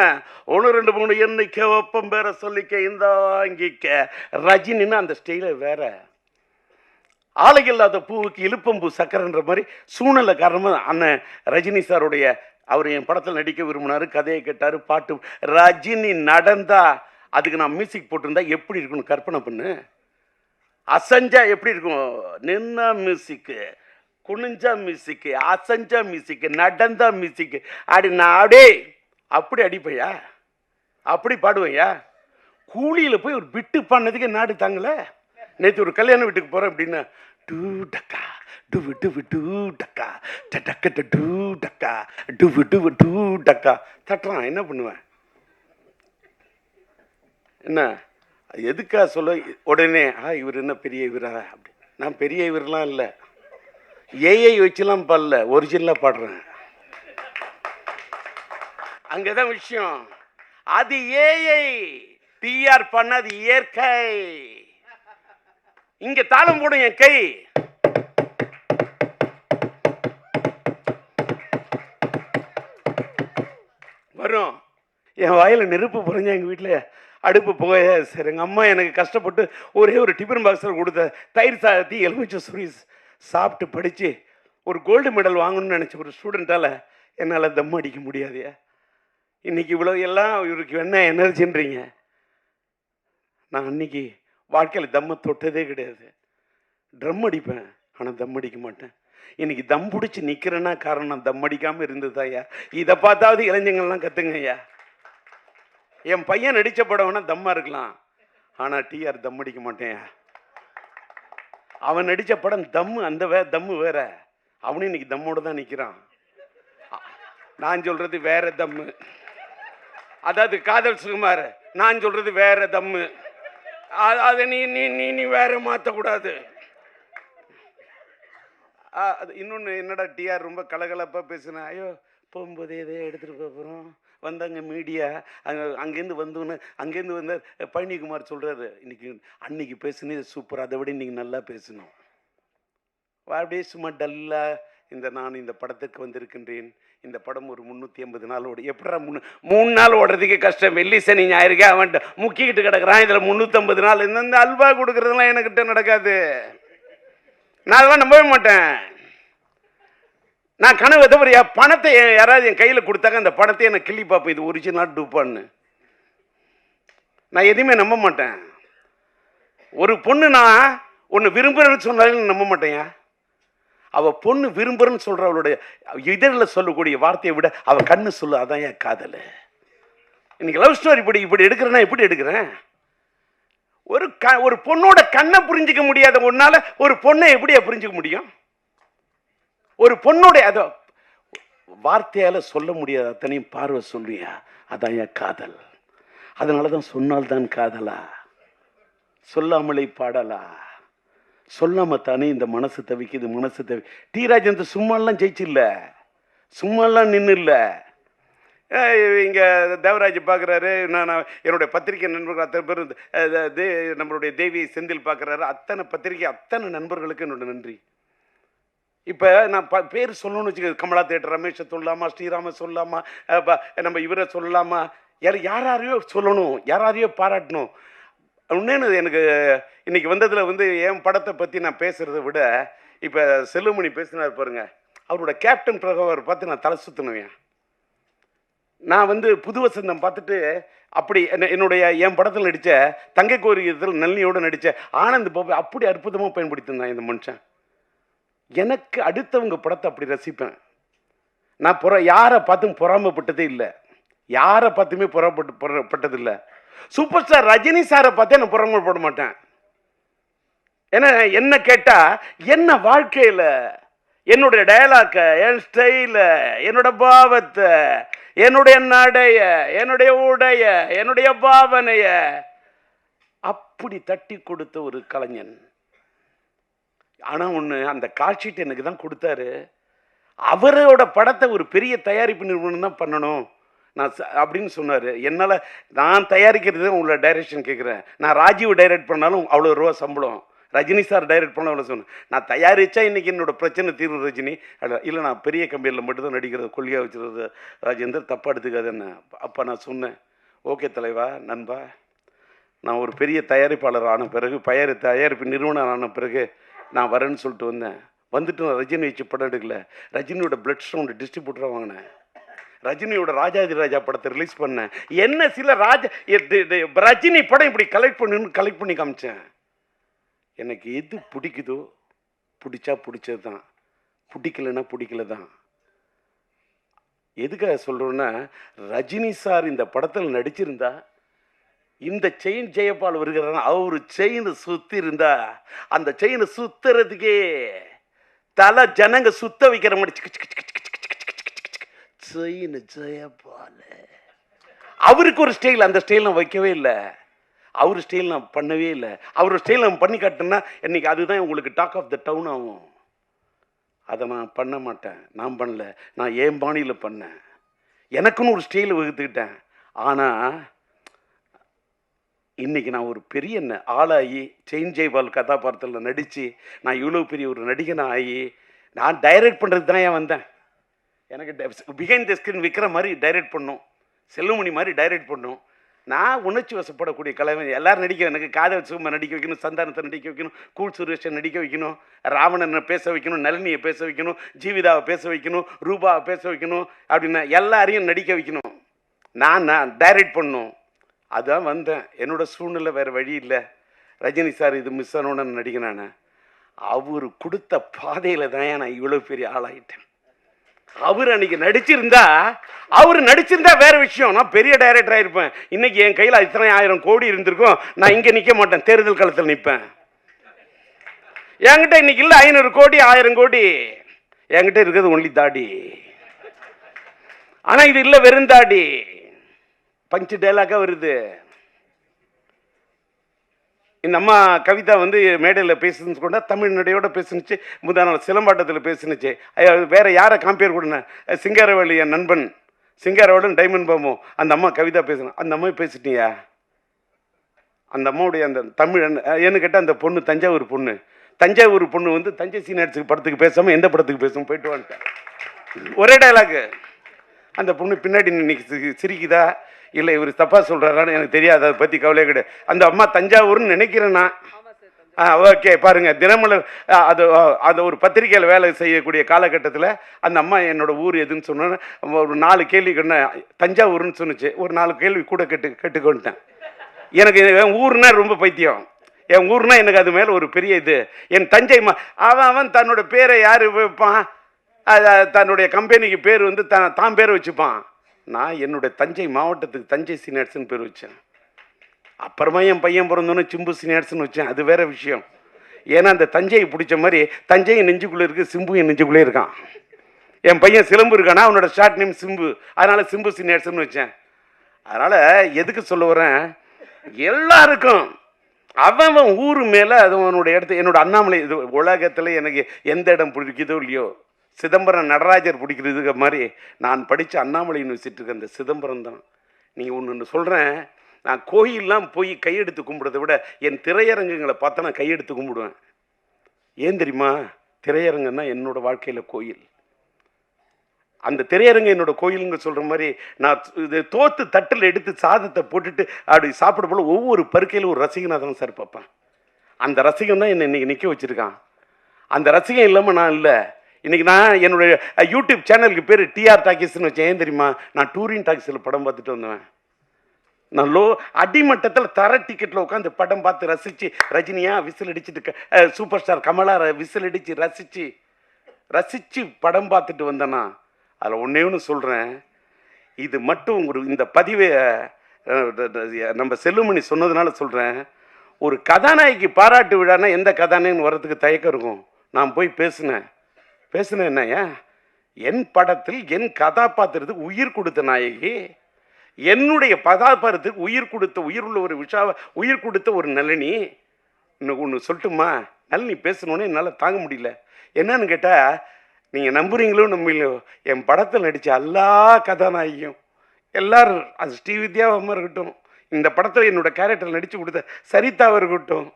1 2 3 எண்ணிக்க ஒப்பம் பேர சொல்லிக்க இந்த அங்கிக்க ரஜினின்னு அந்த ஸ்டைல வேற. ஆலை இல்லாத பூவுக்கு இழுப்பம்பூ சக்கரன்ற மாதிரி சூழ்நிலை காரணமாக அண்ணன் ரஜினி சாருடைய அவர் என் படத்தில் நடிக்க விரும்பினார், கதையை கேட்டார், பாட்டு. ரஜினி நடந்தா அதுக்கு நான் மியூசிக் போட்டிருந்தா எப்படி இருக்குன்னு கற்பனை பண்ணு. அசஞ்சா எப்படி இருக்கும், நின்னா மியூசிக்கு, குனிஞ்சா மியூசிக்கு, அசஞ்சா மியூசிக்கு, நடந்தா மியூசிக்கு. நான் அப்படி அடிப்பையா, அப்படி பாடுவையா. கூலியில் போய் ஒரு பிட்டு பண்ணதுக்கு நாடு தாங்கல. நேற்று ஒரு கல்யாண வீட்டுக்கு போகிறேன் அப்படின்னா டூ டக்கா டுவு டுவு டூ டக்கா டக்க டூ டக்கா டுவு டுவு டூ டக்கா தட்டுறான். என்ன பண்ணுவேன், என்ன எதுக்கா சொல்ல உடனே இவர் என்ன பெரிய இவரா அப்படி. நான் பெரிய இவரெலாம் இல்லை, ஏஐ வச்சுலாம் பாடல, ஒரிஜினலாக பாடுறேன். அங்கதான் விஷயம். அது ஏஐ பிஆர் பண்ணது இயற்கை. இங்க தாளம் போடும் என் கை. வரும் என் வாயில நெருப்பு புரிஞ்ச எங்க வீட்டில் அடுப்பு புகைய. சரி, எங்கள் அம்மா எனக்கு கஷ்டப்பட்டு ஒரே ஒரு டிஃபன் பாக்ஸில் கொடுத்த தயிர் சாதத்தி எலுமிச்சை சுரி சாப்பிட்டு படித்து ஒரு கோல்டு மெடல் வாங்கணும்னு நினச்ச ஒரு ஸ்டூடெண்ட்டால் என்னால் தம் அடிக்க முடியாதையா. இன்றைக்கி இவ்வளோ எல்லாம் இவருக்கு என்ன எனர்ஜின்றீங்க. நான் அன்றைக்கி வாழ்க்கையில் தம்மை தொட்டதே கிடையாது. ட்ரம் அடிப்பேன், ஆனால் தம் அடிக்க மாட்டேன். இன்னைக்கு தம் பிடிச்சி நிற்கிறேன்னா காரணம் தம் அடிக்காமல் இருந்தது ஐயா. இதை பார்த்தாவது இளைஞர்கள்லாம் கற்றுங்க ஐயா. என் பையன் நடித்த படம் வேணா தம்மா இருக்கலாம், ஆனால் டிஆர் தம் அடிக்க மாட்டேன். அவன் நடித்த படம் தம்மு, அந்த தம்மு வேற. அவனும் இன்னைக்கு தம்மோடு தான் நிற்கிறான். நான் சொல்றது வேற தம்மு, அதாவது காதல் சுகுமார். நான் சொல்றது வேற தம்மு, அதை நீ நீ நீ நீ வேற மாற்றக்கூடாது. அது இன்னொன்று என்னடா டிஆர் ரொம்ப கலகலப்பாக பேசுனேன். ஐயோ போகும்போதே இதே எடுத்துகிட்டு போகிறோம், வந்தாங்க மீடியா, அங்கேருந்து வந்தோன்னு அங்கேருந்து வந்தார் பழனிக்குமார் சொல்கிறாரு, அன்னைக்கு பேசுனது சூப்பர், அதை விட இன்றைக்கி நல்லா பேசணும். அப்படியே சும்மா டல்லாக நான் இந்த படத்துக்கு வந்திருக்கின்றேன். இந்த படம் ஒரு 380 நாள் ஓடி. எப்படா 3 நாள் ஓடுறதுக்கு கஷ்டம், வெள்ளி சனி ஞாயிறுக்கே அவன் முக்கிக்கிட்டு கிடக்குறான். இதில் 350 நாள். இந்த அல்வா கொடுக்குறதுலாம் எனக்கிட்ட நடக்காது. நான் அதெல்லாம் நம்பவே மாட்டேன். நான் கனவு எதவரையா பணத்தை யாராவது என் கையில் கொடுத்தாக்க அந்த பணத்தை எனக்கு கிள்ளி பார்ப்பேன், இது ஒரிஜினல் டூப்பான்னு. நான் எதையுமே நம்ப மாட்டேன். ஒரு பொண்ணு நான் ஒன்று விரும்புகிறேன்னு சொன்னாலும் நம்ப மாட்டேன். அவள் பொண்ணு விரும்புகிறேன்னு சொல்கிற அவளுடைய இதழில் சொல்லக்கூடிய வார்த்தையை விட அவள் கண்ணு சொல்லு, அதான் என் காதல். இன்னைக்கு லவ் ஸ்டோரி இப்படி எடுக்கிறேன்னா எப்படி எடுக்கிறேன்? ஒரு பொண்ணோட கண்ணை புரிஞ்சிக்க முடியாத ஒன்னால ஒரு பொண்ணை எப்படியா புரிஞ்சிக்க முடியும்? ஒரு பொண்ணோட அதை வார்த்தையால சொல்ல முடியாத அத்தனையும் பார்வை சொல்லியா, அதான் என் காதல். அதனாலதான் சொன்னால்தான் காதலா, சொல்லாமலே பாடலா, சொல்லாம தானே இந்த மனசு தவிக்குது, மனசு தவி. டி ராஜேந்தர் சும்மாலாம் ஜெயிச்சு இல்ல, சும்மாலாம் நின்று இல்லை. இங்கே தேவராஜ் பார்க்குறாரு, நான் என்னுடைய பத்திரிகை நண்பர்கள் அத்தனை பேர், நம்மளுடைய தேவி செந்தில் பார்க்குறாரு, அத்தனை பத்திரிகை அத்தனை நண்பர்களுக்கு என்னோட நன்றி. இப்போ நான் பேர் சொல்லணும்னு வச்சுக்க, கமலா தேட்டர் ரமேஷை சொல்லலாமா, ஸ்ரீராம சொல்லலாமா, நம்ம இவரை சொல்லலாமா, யாரையோ சொல்லணும், யாரையோ பாராட்டணும். இன்னொன்று எனக்கு இன்னைக்கு வந்ததில் என் படத்தை பற்றி நான் பேசுகிறத விட இப்போ செல்லுமணி பேசினார் பாருங்க, அவரோட கேப்டன் பிரகாவர் பார்த்து நான் தலை சுற்றினேன். நான் புது வசந்தம் பார்த்துட்டு அப்படி என் படத்தில் நடித்த தங்கை கோரிக்கையில் நல்லியோடு நடித்த ஆனந்த் பாபு அப்படி அற்புதமாக பயன்படுத்தியிருந்தான் இந்த மனுஷன். எனக்கு அடுத்தவங்க படத்தை அப்படி ரசிப்பேன் நான். யாரை பார்த்தும் பொறாமப்பட்டதே இல்லை, யாரை பார்த்துமே பொறாமப்பட்டதில்லை. சூப்பர் ஸ்டார் ரஜினி சாரை பார்த்தே நான் பொறாமப்பட மாட்டேன். ஏன்னா என்ன கேட்டால் என்ன வாழ்க்கையில் என்னுடைய டயலாக்க, என் ஸ்டைல, என்னோட பாவத்தை, என்னுடைய நடைய, என்னுடைய உடைய, என்னுடைய பாவனைய அப்படி தட்டி கொடுத்த ஒரு கலைஞன். ஆனால் ஒன்று, அந்த காட்சிட்டு எனக்கு தான் கொடுத்தாரு. அவரோட படத்தை ஒரு பெரிய தயாரிப்பு நிறுவனம் தான் பண்ணணும் நான் அப்படின்னு சொன்னார். என்னால் நான் தயாரிக்கிறது உள்ள டைரக்ஷன் கேட்குறேன். நான் ராஜீவ் டைரக்ட் பண்ணாலும் அவ்வளோ ரூபா சம்பளம், ரஜினி சார் டைரக்ட் பண்ண அவ்வளோ சொன்னேன். நான் தயாரித்தா இன்றைக்கி என்னோட பிரச்சனை தீர்வு ரஜினி இல்லை, நான் பெரிய கம்பெனியில் மட்டும்தான் நடிக்கிறது, கொள்கையாக வச்சுருது ராஜேந்தர், தப்பாக எடுத்துக்காது என்ன. அப்போ நான் சொன்னேன், ஓகே தலைவா, நண்பா, நான் ஒரு பெரிய தயாரிப்பாளர் ஆன பிறகு, தயாரிப்பு நிறுவனம் ஆன பிறகு நான் வரேன்னு சொல்லிட்டு வந்தேன். வந்துட்டு நான் ரஜினி வச்சு படம் எடுக்கல, ரஜினியோட பிளட் ஸ்டோன் டிஸ்ட்ரிபியூட்டராக வாங்கினேன், ரஜினியோட ராஜாதி ராஜா படத்தை ரிலீஸ் பண்ணேன். என்ன சில ரஜினி படம் இப்படி கலெக்ட் பண்ணி காமிச்சேன். எனக்கு எது பிடிக்குதோ, பிடிச்சா பிடிச்சது தான், பிடிக்கலன்னா பிடிக்கல தான். எதுக்காக சொல்கிறோன்னா, ரஜினி சார் இந்த படத்தில் நடிச்சிருந்தா, இந்த செயின் ஜெயபால் வருகிறார், அவர் செயின் சுற்றி இருந்தா, அந்த செயினை சுத்துறதுக்கே தலை ஜனங்க சுத்த வைக்கிற மாதிரி செயின் ஜெயபால். அவருக்கு ஒரு ஸ்டைல், அந்த ஸ்டைல் நான் வைக்கவே இல்லை, அவர் ஸ்டைல் நான் பண்ணவே இல்லை. அவர் ஸ்டைல் நான் பண்ணி காட்டினா இன்னைக்கு அதுதான் உங்களுக்கு டாக் ஆஃப் த டவுன் ஆகும். அதை நான் பண்ண மாட்டேன், நான் பண்ணல, நான் என் பாணியில் பண்ணேன், எனக்குன்னு ஒரு ஸ்டைலை வகுத்துக்கிட்டேன். ஆனால் இன்றைக்கி நான் ஒரு பெரிய ஆளாகி செயின் ஜெய்பால் கதாபாத்திரத்தில் நடித்து நான் இவ்வளோ பெரிய ஒரு நடிகனாக ஆகி நான் டைரக்ட் பண்ணுறது தான் ஏன் வந்தேன். எனக்கு பிஹைண்ட் த ஸ்க்ரீன் விற்கிற மாதிரி டைரக்ட் பண்ணும், செல்லுமணி மாதிரி டைரக்ட் பண்ணும். நான் உணர்ச்சி வசப்படக்கூடிய கலைவன். எல்லாரும் நடிக்க, எனக்கு காதல் சுகுமார் நடிக்க வைக்கணும், சந்தானத்தை நடிக்க வைக்கணும், கூல் சுரேஷை நடிக்க வைக்கணும், ராவணனை பேச வைக்கணும், நளினியை பேச வைக்கணும், ஜீவிதாவை பேச வைக்கணும், ரூபாவை பேச வைக்கணும், அப்படின்னு எல்லாரையும் நடிக்க வைக்கணும். நான் டைரக்ட் பண்ணணும். அதான் வந்தேன். என்னோட சூழ்நிலை வேறு வழி இல்லை. ரஜினி சார் இது மிஸ் ஆனோன்னு நடிக்க நான் அவர் கொடுத்த பாதையில் தான் நான் இவ்வளோ பெரிய ஆளாயிட்டேன். அவர் அன்னைக்கு நடிச்சிருந்தா வேற விஷயம். நான் பெரிய டைரக்டர் ஆயிருப்பேன். இன்னைக்கு என் கையில் இத்தனை 1000 கோடி இருந்திருக்கும். நான் இங்கே நிற்க மாட்டேன், தேர்தல் காலத்தில் நிற்பேன். என்கிட்ட இன்னைக்கு இல்லை 500 கோடி 1000 கோடி. என்கிட்ட இருக்கிறது ஒன்லி தாடி. ஆனா இது இல்லை, வெறும் தாடி. பஞ்சு டைலாக்கா வருது. இந்த அம்மா கவிதா வந்து மேடையில் பேசுன்னு கொண்டா தமிழ்நடையோட பேசுனுச்சு. முதல் நாள் சிலம்பாட்டத்தில் பேசுனுச்சு. வேற யாரை காம்பேர் கொடுன? சிங்காரவேலு, என் நண்பன் சிங்காரவேலன், டைமண்ட் பாமோ. அந்த அம்மா கவிதா பேசணும். அந்த அம்மா பேசிட்டியா? அந்த அம்மாவுடைய அந்த தமிழ் ஏன்னு கேட்டால் அந்த பொண்ணு தஞ்சாவூர் பொண்ணு வந்து தஞ்சை சீனியர்ஸுக்கு படத்துக்கு பேசாமல் எந்த படத்துக்கு பேசும் போயிட்டு வந்துட்டேன். ஒரே டைலாக்கு. அந்த பொண்ணு பின்னாடி இன்னைக்கு சிரிக்குதா இல்லை இவர் தப்பாக சொல்கிறாரான்னு எனக்கு தெரியாது. அதை பற்றி கவலையே கிடையாது. அந்த அம்மா தஞ்சாவூர்னு நினைக்கிறேன்னா ஓகே பாருங்கள். தினமலர் அது ஒரு பத்திரிகையில் வேலை செய்யக்கூடிய காலகட்டத்தில் அந்த அம்மா என்னோட ஊர் எதுன்னு சொன்னோன்னு ஒரு 4 கேள்வி கண்ண தஞ்சாவூர்னு சொன்னிச்சு. ஒரு 4 கேள்வி கூட கேட்டுக்கொண்டேன். எனக்கு என் ஊர்னா ரொம்ப பைத்தியம். என் ஊர்னா எனக்கு அது மேலே ஒரு பெரிய இது. என் தஞ்சை அவன் தன்னோட பேரை யார் வைப்பான்? தன்னுடைய கம்பெனிக்கு பேர் வந்து தான் பேரை வச்சுப்பான். நான் என்னுடைய தஞ்சை மாவட்டத்துக்கு தஞ்சை சீனியர்ஸ்னு பேர் வச்சேன். அப்புறமா என் பையன் பிறந்தோன்னு சிம்பு சீனியர்ஸ்னு வச்சேன். அது வேற விஷயம். ஏன்னா அந்த தஞ்சையை பிடிச்ச மாதிரி தஞ்சையை நெஞ்சுக்குள்ளே இருக்குது, சிம்பு என் நெஞ்சுக்குள்ளே இருக்கான். என் பையன் சிலம்பு இருக்கானா, அவனோட ஷார்ட் நேம் சிம்பு. அதனால சிம்பு சீனியர்ஸ்னு வச்சேன். அதனால எதுக்கு சொல்ல வரேன், எல்லாருக்கும் அவன் ஊர் மேலே அது அவனுடைய இடத்து. என்னோட அண்ணாமலை இது உலகத்தில் எனக்கு எந்த இடம் பிடிக்குதோ இல்லையோ, சிதம்பரம் நடராஜர் பிடிக்கிறதுக்கு மாதிரி நான் படித்த அண்ணாமலை யூனிவர்சிட்டிக்கு அந்த சிதம்பரம் தான். நீங்கள் ஒன்று சொல்கிறேன், நான் கோயிலெலாம் போய் கையெடுத்து கும்பிட்றதை விட என் திரையரங்குங்களை பார்த்தா நான் கையெடுத்து கும்பிடுவேன். ஏன் தெரியுமா? திரையரங்கம் தான் என்னோடய வாழ்க்கையில் கோயில். அந்த திரையரங்கு என்னோட கோயிலுங்க சொல்கிற மாதிரி நான் இது தோத்து தட்டில் எடுத்து சாதத்தை போட்டுட்டு அப்படி சாப்பிட போல ஒவ்வொரு பருக்கையில் ஒரு ரசிகனாக தான் சார் பார்ப்பேன். அந்த ரசிகன் தான் என்னை இன்றைக்கி நிற்க வச்சுருக்கான். அந்த ரசிகன் இல்லாமல் நான் இல்லை. இன்றைக்கி நான் என்னுடைய யூடியூப் சேனலுக்கு பேர் டிஆர் டாக்கீஸ்ன்னு வச்சேன். ஏன் தெரியுமா? நான் டூரிங் டாக்கீஸில் படம் பார்த்துட்டு வந்தேன். நான் அடிமட்டத்தில் தர டிக்கெட்டில் உட்காந்து படம் பார்த்து ரசித்து, ரஜினியா விசில் அடிச்சுட்டு, சூப்பர் ஸ்டார் கமலா விசில் அடித்து ரசித்து படம் பார்த்துட்டு வந்தேன்னா அதில் ஒன்று சொல்கிறேன். இது மட்டும் இந்த பதிவை நம்ம செல்லுமணி சொன்னதுனால சொல்கிறேன். ஒரு கதாநாயகி பாராட்டு விழான்னா எந்த கதாநாயகன் வர்றதுக்கு தயக்கம் இருக்கும். நான் போய் பேசினேன் என்னையா, என் படத்தில் என் கதாபாத்திரத்துக்கு உயிர் கொடுத்த நாயகி, என்னுடைய கதாபாத்திரத்துக்கு உயிர் கொடுத்த உயிருள்ள ஒரு உயிர் கொடுத்த ஒரு நளினி. இன்னும் ஒன்று சொல்லட்டுமா? நளினி பேசணுன்னு என்னால் தாங்க முடியல. என்னன்னு கேட்டால், நீங்கள் நம்புறீங்களோ நம்பலையோ, என் படத்தில் நடித்த எல்லா கதாநாயகியும் எல்லாரும், அது ஸ்ரீவித்யாவாக இருக்கட்டும், இந்த படத்தில் என்னோட கேரக்டர் நடித்து கொடுத்த சரிதாவாக இருக்கட்டும்,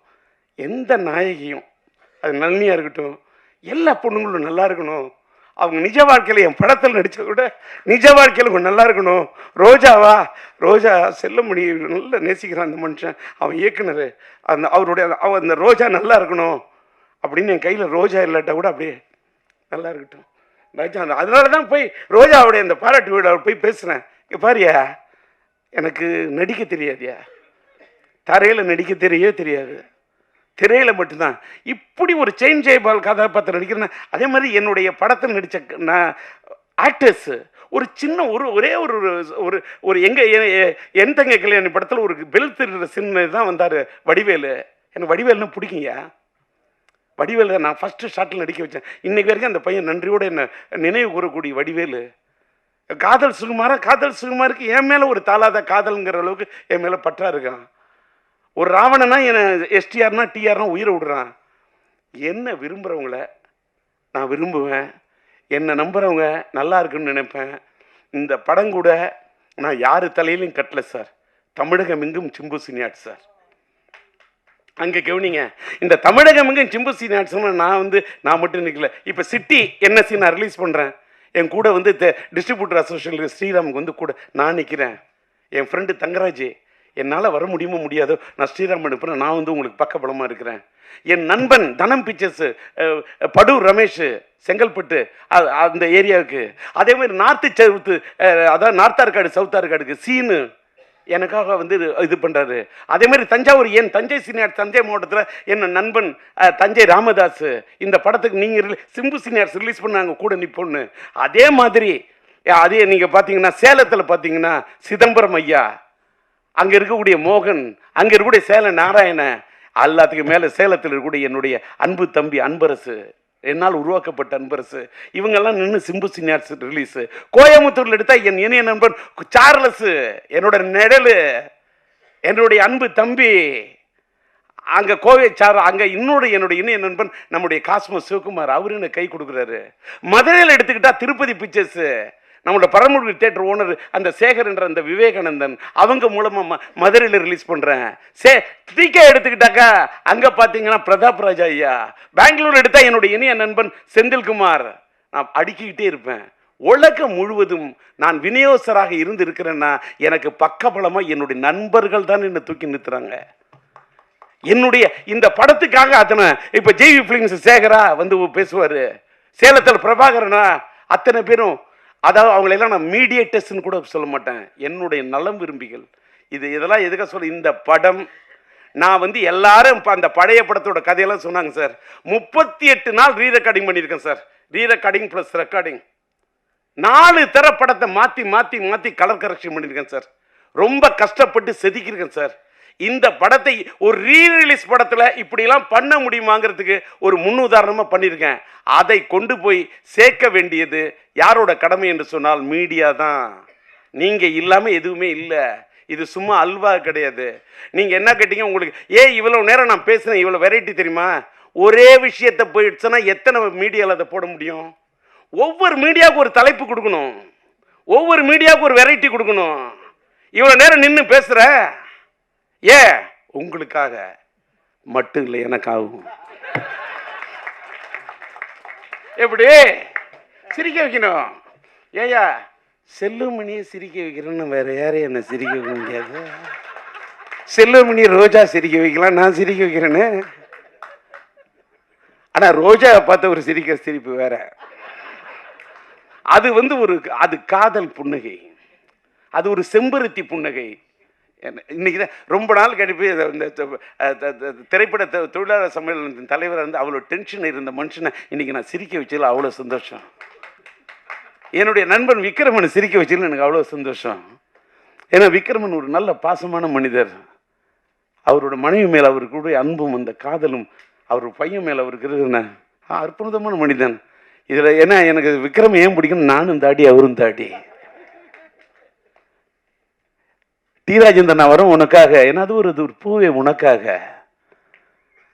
எந்த நாயகியும், அது நளினியாக இருக்கட்டும், எல்லா பொண்ணுங்களும் நல்லா இருக்கணும். அவங்க நிஜ வாழ்க்கையில் என் படத்தில் நடித்த கூட நிஜ வாழ்க்கையில் கொஞ்சம் நல்லா இருக்கணும். ரோஜா செல்லமணி நல்லா நேசிக்கிறான் அந்த மனுஷன், அவன் இயக்குனர். அந்த ரோஜா நல்லா இருக்கணும் அப்படின்னு என் கையில் ரோஜா இல்லாட்டா கூட அப்படியே நல்லா இருக்கட்டும் ராஜா. அதனால தான் போய் ரோஜாவுடைய அந்த பாராட்டு விழாவில் போய் பேசுகிறேன். இங்கே பாரியா, எனக்கு நடிக்க தெரியாதியா, தரையில் நடிக்க தெரியாது, திரையில் மட்டும்தான். இப்படி ஒரு செயின் ஜெயபால் கதாபாத்திரம் நடிக்கிறேன். அதே மாதிரி என்னுடைய படத்தில் நடித்த நான் ஆக்டர்ஸு ஒரு சின்ன ஒரே ஒரு என் தங்க கல்யாணி படத்தில் ஒரு பெல் திருடுற சின்ன தான் வந்தார் வடிவேலு. எனக்கு வடிவேலுன்னு பிடிக்குங்கய்யா. வடிவேலு நான் ஃபஸ்ட்டு ஷாட்டில் நடிக்க வச்சேன். இன்றைக்கு வரைக்கும் அந்த பையன் நன்றியோடு என்னை நினைவு கூறக்கூடிய வடிவேலு. காதல் சுகுமாருக்கு என் மேலே ஒரு தாளாத காதல்ங்கிற அளவுக்கு என் மேலே பற்றா இருக்கான். ஒரு ராவணனா என்னை எஸ்டிஆர்னா டிஆர்னா உயிரை விடுறான். என்ன விரும்புகிறவங்கள நான் விரும்புவேன், என்னை நம்புகிறவங்க நல்லா இருக்குன்னு நினைப்பேன். இந்த படம் கூட நான் யார் தலையிலையும் கட்டலை சார். தமிழகம் எங்கும் சிம்பு சீனியார்ஸ் சார். அங்கே கவனிங்க, இந்த தமிழகம் எங்கும் சிம்பு சீனியார்ஸ்னு நான் மட்டும் நிற்கல. இப்போ சிட்டி என்எஸ்சி நான் ரிலீஸ் பண்ணுறேன். என் கூட டிஸ்ட்ரிபியூட்டர் அசோசியேஷன் ஸ்ரீராமுக்கு கூட நான் நிற்கிறேன். என் ஃப்ரெண்டு தங்கராஜ் என்னால் வர முடியுமோ முடியாதோ, நான் ஸ்ரீராம் அனுப்புகிறேன், நான் வந்து உங்களுக்கு பக்கபலமாக இருக்கிறேன். என் நண்பன் தனம் பிக்சர்ஸ் படூர் ரமேஷ் செங்கல்பட்டு அந்த ஏரியாவுக்கு, அதே மாதிரி நார்த்து சவுத்து, அதாவது நார்த் ஆர்காடு சவுத் ஆர்காடுக்கு சீனு எனக்காக வந்து இது பண்ணுறாரு. அதே மாதிரி தஞ்சாவூர், என் தஞ்சை சீனியார் தஞ்சை மாவட்டத்தில் என் நண்பன் தஞ்சை ராமதாஸ், இந்த படத்துக்கு நீங்கள் சிம்பு சீனியார்ஸ் ரிலீஸ் பண்ணாங்க கூட நிப்பொன்னு. அதே மாதிரி அதே நீங்கள் பார்த்தீங்கன்னா சேலத்தில் பார்த்தீங்கன்னா சிதம்பரம் ஐயா, அங்கே இருக்கக்கூடிய மோகன், அங்கே இருக்கக்கூடிய சேலம் நாராயண, எல்லாத்துக்கும் மேலே சேலத்தில் இருக்கக்கூடிய என்னுடைய அன்பு தம்பி அன்பரசு, என்னால் உருவாக்கப்பட்ட அன்பரசு, இவங்கெல்லாம் நின்று சிம்பு சீனியார்ஸ் ரிலீஸு. கோயம்புத்தூரில் எடுத்தால் என் இணைய நண்பன் சார்லஸ், என்னோட நிழலு, என்னுடைய அன்பு தம்பி அங்கே கோவை சார், அங்கே என்னுடைய இணைய நண்பன் நம்முடைய காஸ்மோஸ் சிவகுமார், அவரு எனக்கு கை கொடுக்குறாரு. மதுரையில் எடுத்துக்கிட்டால் திருப்பதி பிக்சர்ஸு, நம்மளோட பரமக்குடி தியேட்டர் ஓனர் அந்த சேகர் என்ற அந்த விவேகானந்தன், அவங்க மூலமாக மதுரையில் ரிலீஸ் பண்ணுறேன். டிகே எடுத்துக்கிட்டாக்கா அங்கே பார்த்தீங்கன்னா பிரதாப் ராஜா ஐயா. பெங்களூர் எடுத்தால் என்னுடைய இணைய நண்பன் செந்தில்குமார். நான் அடுக்கிக்கிட்டே இருப்பேன். உலகம் முழுவதும் நான் விநியோகராக இருந்து இருக்கிறேன்னா எனக்கு பக்கபலமாக என்னுடைய நண்பர்கள் தான் என்னை தூக்கி நிறுத்துறாங்க. என்னுடைய இந்த படத்துக்காக அத்தனை, இப்போ ஜேவி பிலிம்ஸ் சேகரா வந்து பேசுவார், சேலத்தில் பிரபாகரனா, அத்தனை பேரும், அதாவது அவங்களெல்லாம் நான் மீடியேட்டர்ஸ்ன்னு கூட சொல்ல மாட்டேன், என்னுடைய நலம் விரும்பிகள். இதெல்லாம் எதுக்காக சொல்ல, இந்த படம் நான் வந்து எல்லாரும் இப்போ அந்த பழைய படத்தோட கதையெல்லாம் சொன்னாங்க சார். 38 நாள் ரீ ரெக்கார்டிங் பண்ணியிருக்கேன் சார். ரீ ரெக்கார்டிங் ப்ளஸ் ரெக்கார்டிங் 4 தர படத்தை மாற்றி மாற்றி மாற்றி கலர் கரெக்ஷன் பண்ணியிருக்கேன் சார். ரொம்ப கஷ்டப்பட்டு செதுக்கியிருக்கேன் சார். இந்த படத்தை ஒரு ரீ ரிலீஸ் படத்தில் இப்படிலாம் பண்ண முடியுமாங்கிறதுக்கு ஒரு முன்னுதாரணமாக பண்ணியிருக்கேன். அதை கொண்டு போய் சேர்க்க வேண்டியது யாரோட கடமை என்று சொன்னால் மீடியா தான். நீங்கள் இல்லாமல் எதுவுமே இல்லை. இது சும்மா அல்வா கிடையாது. நீங்கள் என்ன கேட்டீங்க, உங்களுக்கு இவ்வளோ நேரம் நான் பேசுகிறேன், இவ்வளோ வெரைட்டி தெரியுமா? ஒரே விஷயத்தை போயிடுச்சுன்னா எத்தனை மீடியாவில் அதை போட முடியும்? ஒவ்வொரு மீடியாவுக்கு ஒரு தலைப்பு கொடுக்கணும், ஒவ்வொரு மீடியாவுக்கு ஒரு வெரைட்டி கொடுக்கணும். இவ்வளோ நேரம் நின்று பேசுகிற உங்களுக்காக மட்டும் இல்லை, எனக்காகும். எப்படி சிரிக்க வைக்கணும்? ஏயா செல்லுமணியை சிரிக்க வைக்கிறேன்னு வேற யாரையும் என்ன சிரிக்க வைக்க முடியாது. செல்லுமணி ரோஜா சிரிக்க வைக்கலாம், நான் சிரிக்க வைக்கிறேன்னு. ஆனா ரோஜாவை பார்த்த ஒரு சிரிப்பு வேற. அது வந்து அது காதல் புன்னகை, அது ஒரு செம்பருத்தி புன்னகை. இன்னைக்கு தான் ரொம்ப நாள் கழிப்பு இந்த திரைப்பட தொழிலாளர் சம்மேளனத்தின் தலைவராக இருந்து அவ்வளோ டென்ஷன் இருந்த மனுஷனை இன்னைக்கு நான் சிரிக்க வச்சதில் அவ்வளோ சந்தோஷம். என்னுடைய நண்பன் விக்ரமனை சிரிக்க வச்சதில் எனக்கு அவ்வளோ சந்தோஷம். ஏன்னா விக்ரமன் ஒரு நல்ல பாசமான மனிதர். அவரோட மனைவி மேலே அவருக்கு அன்பும் அந்த காதலும், அவர் பையன் மேலே அவருக்கு இருக்குன்னா அற்புதமான மனிதன். இதில் ஏன்னா எனக்கு விக்ரம் ஏன் பிடிக்கும், நானும் தாடி அவரும் தாடி. டி ராஜேந்திரன் நான் வரும் உனக்காக, ஏன்னா அது ஒரு பூவே உனக்காக.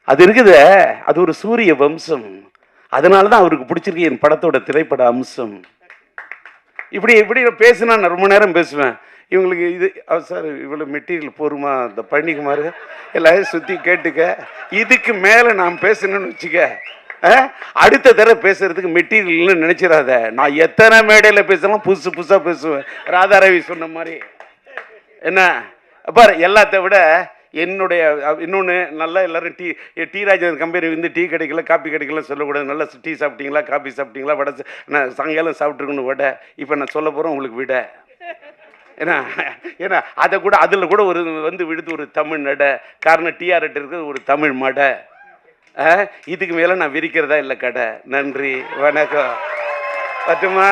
அது இருக்குது, அது ஒரு சூரிய வம்சம். அதனால தான் அவருக்கு பிடிச்சிருக்கு என் படத்தோட திரைப்பட அம்சம். இப்படி இப்படி பேசினா நான் ரொம்ப நேரம் பேசுவேன். இவங்களுக்கு இது சார் இவ்வளோ மெட்டீரியல் போருமா, இந்த பழனிக்குமார் எல்லாரையும் சுற்றி கேட்டுக்க. இதுக்கு மேலே நான் பேசணும்னு வச்சுக்க, அடுத்த தடவை பேசுறதுக்கு மெட்டீரியல்னு நினைச்சிடாத. நான் எத்தனை மேடையில் பேசலாம், புதுசு புதுசாக பேசுவேன். ராதாரவி சொன்ன மாதிரி என்ன பாரு. எல்லாத்த விட என்னுடைய இன்னொன்று நல்லா எல்லாரும் டி ராஜேந்திரன் கம்பெனி வந்து டீ கிடைக்கல காப்பி கிடைக்கல சொல்லக்கூடாது. நல்லா டீ சாப்பிட்டீங்களா, காப்பி சாப்பிட்டீங்களா, வடை நான் சாயங்காலம் சாப்பிட்ருக்கணும் வடை. இப்போ நான் சொல்ல போகிறேன் உங்களுக்கு விட. ஏன்னா அதை கூட அதில் கூட ஒரு வந்து விடுத்து ஒரு தமிழ் நடை. காரணம் டிஆர்எட் இருக்கிறது ஒரு தமிழ் மடை. இதுக்கு மேலே நான் விரிக்கிறதா இல்லை கடை. நன்றி, வணக்கம். பட்டுமா.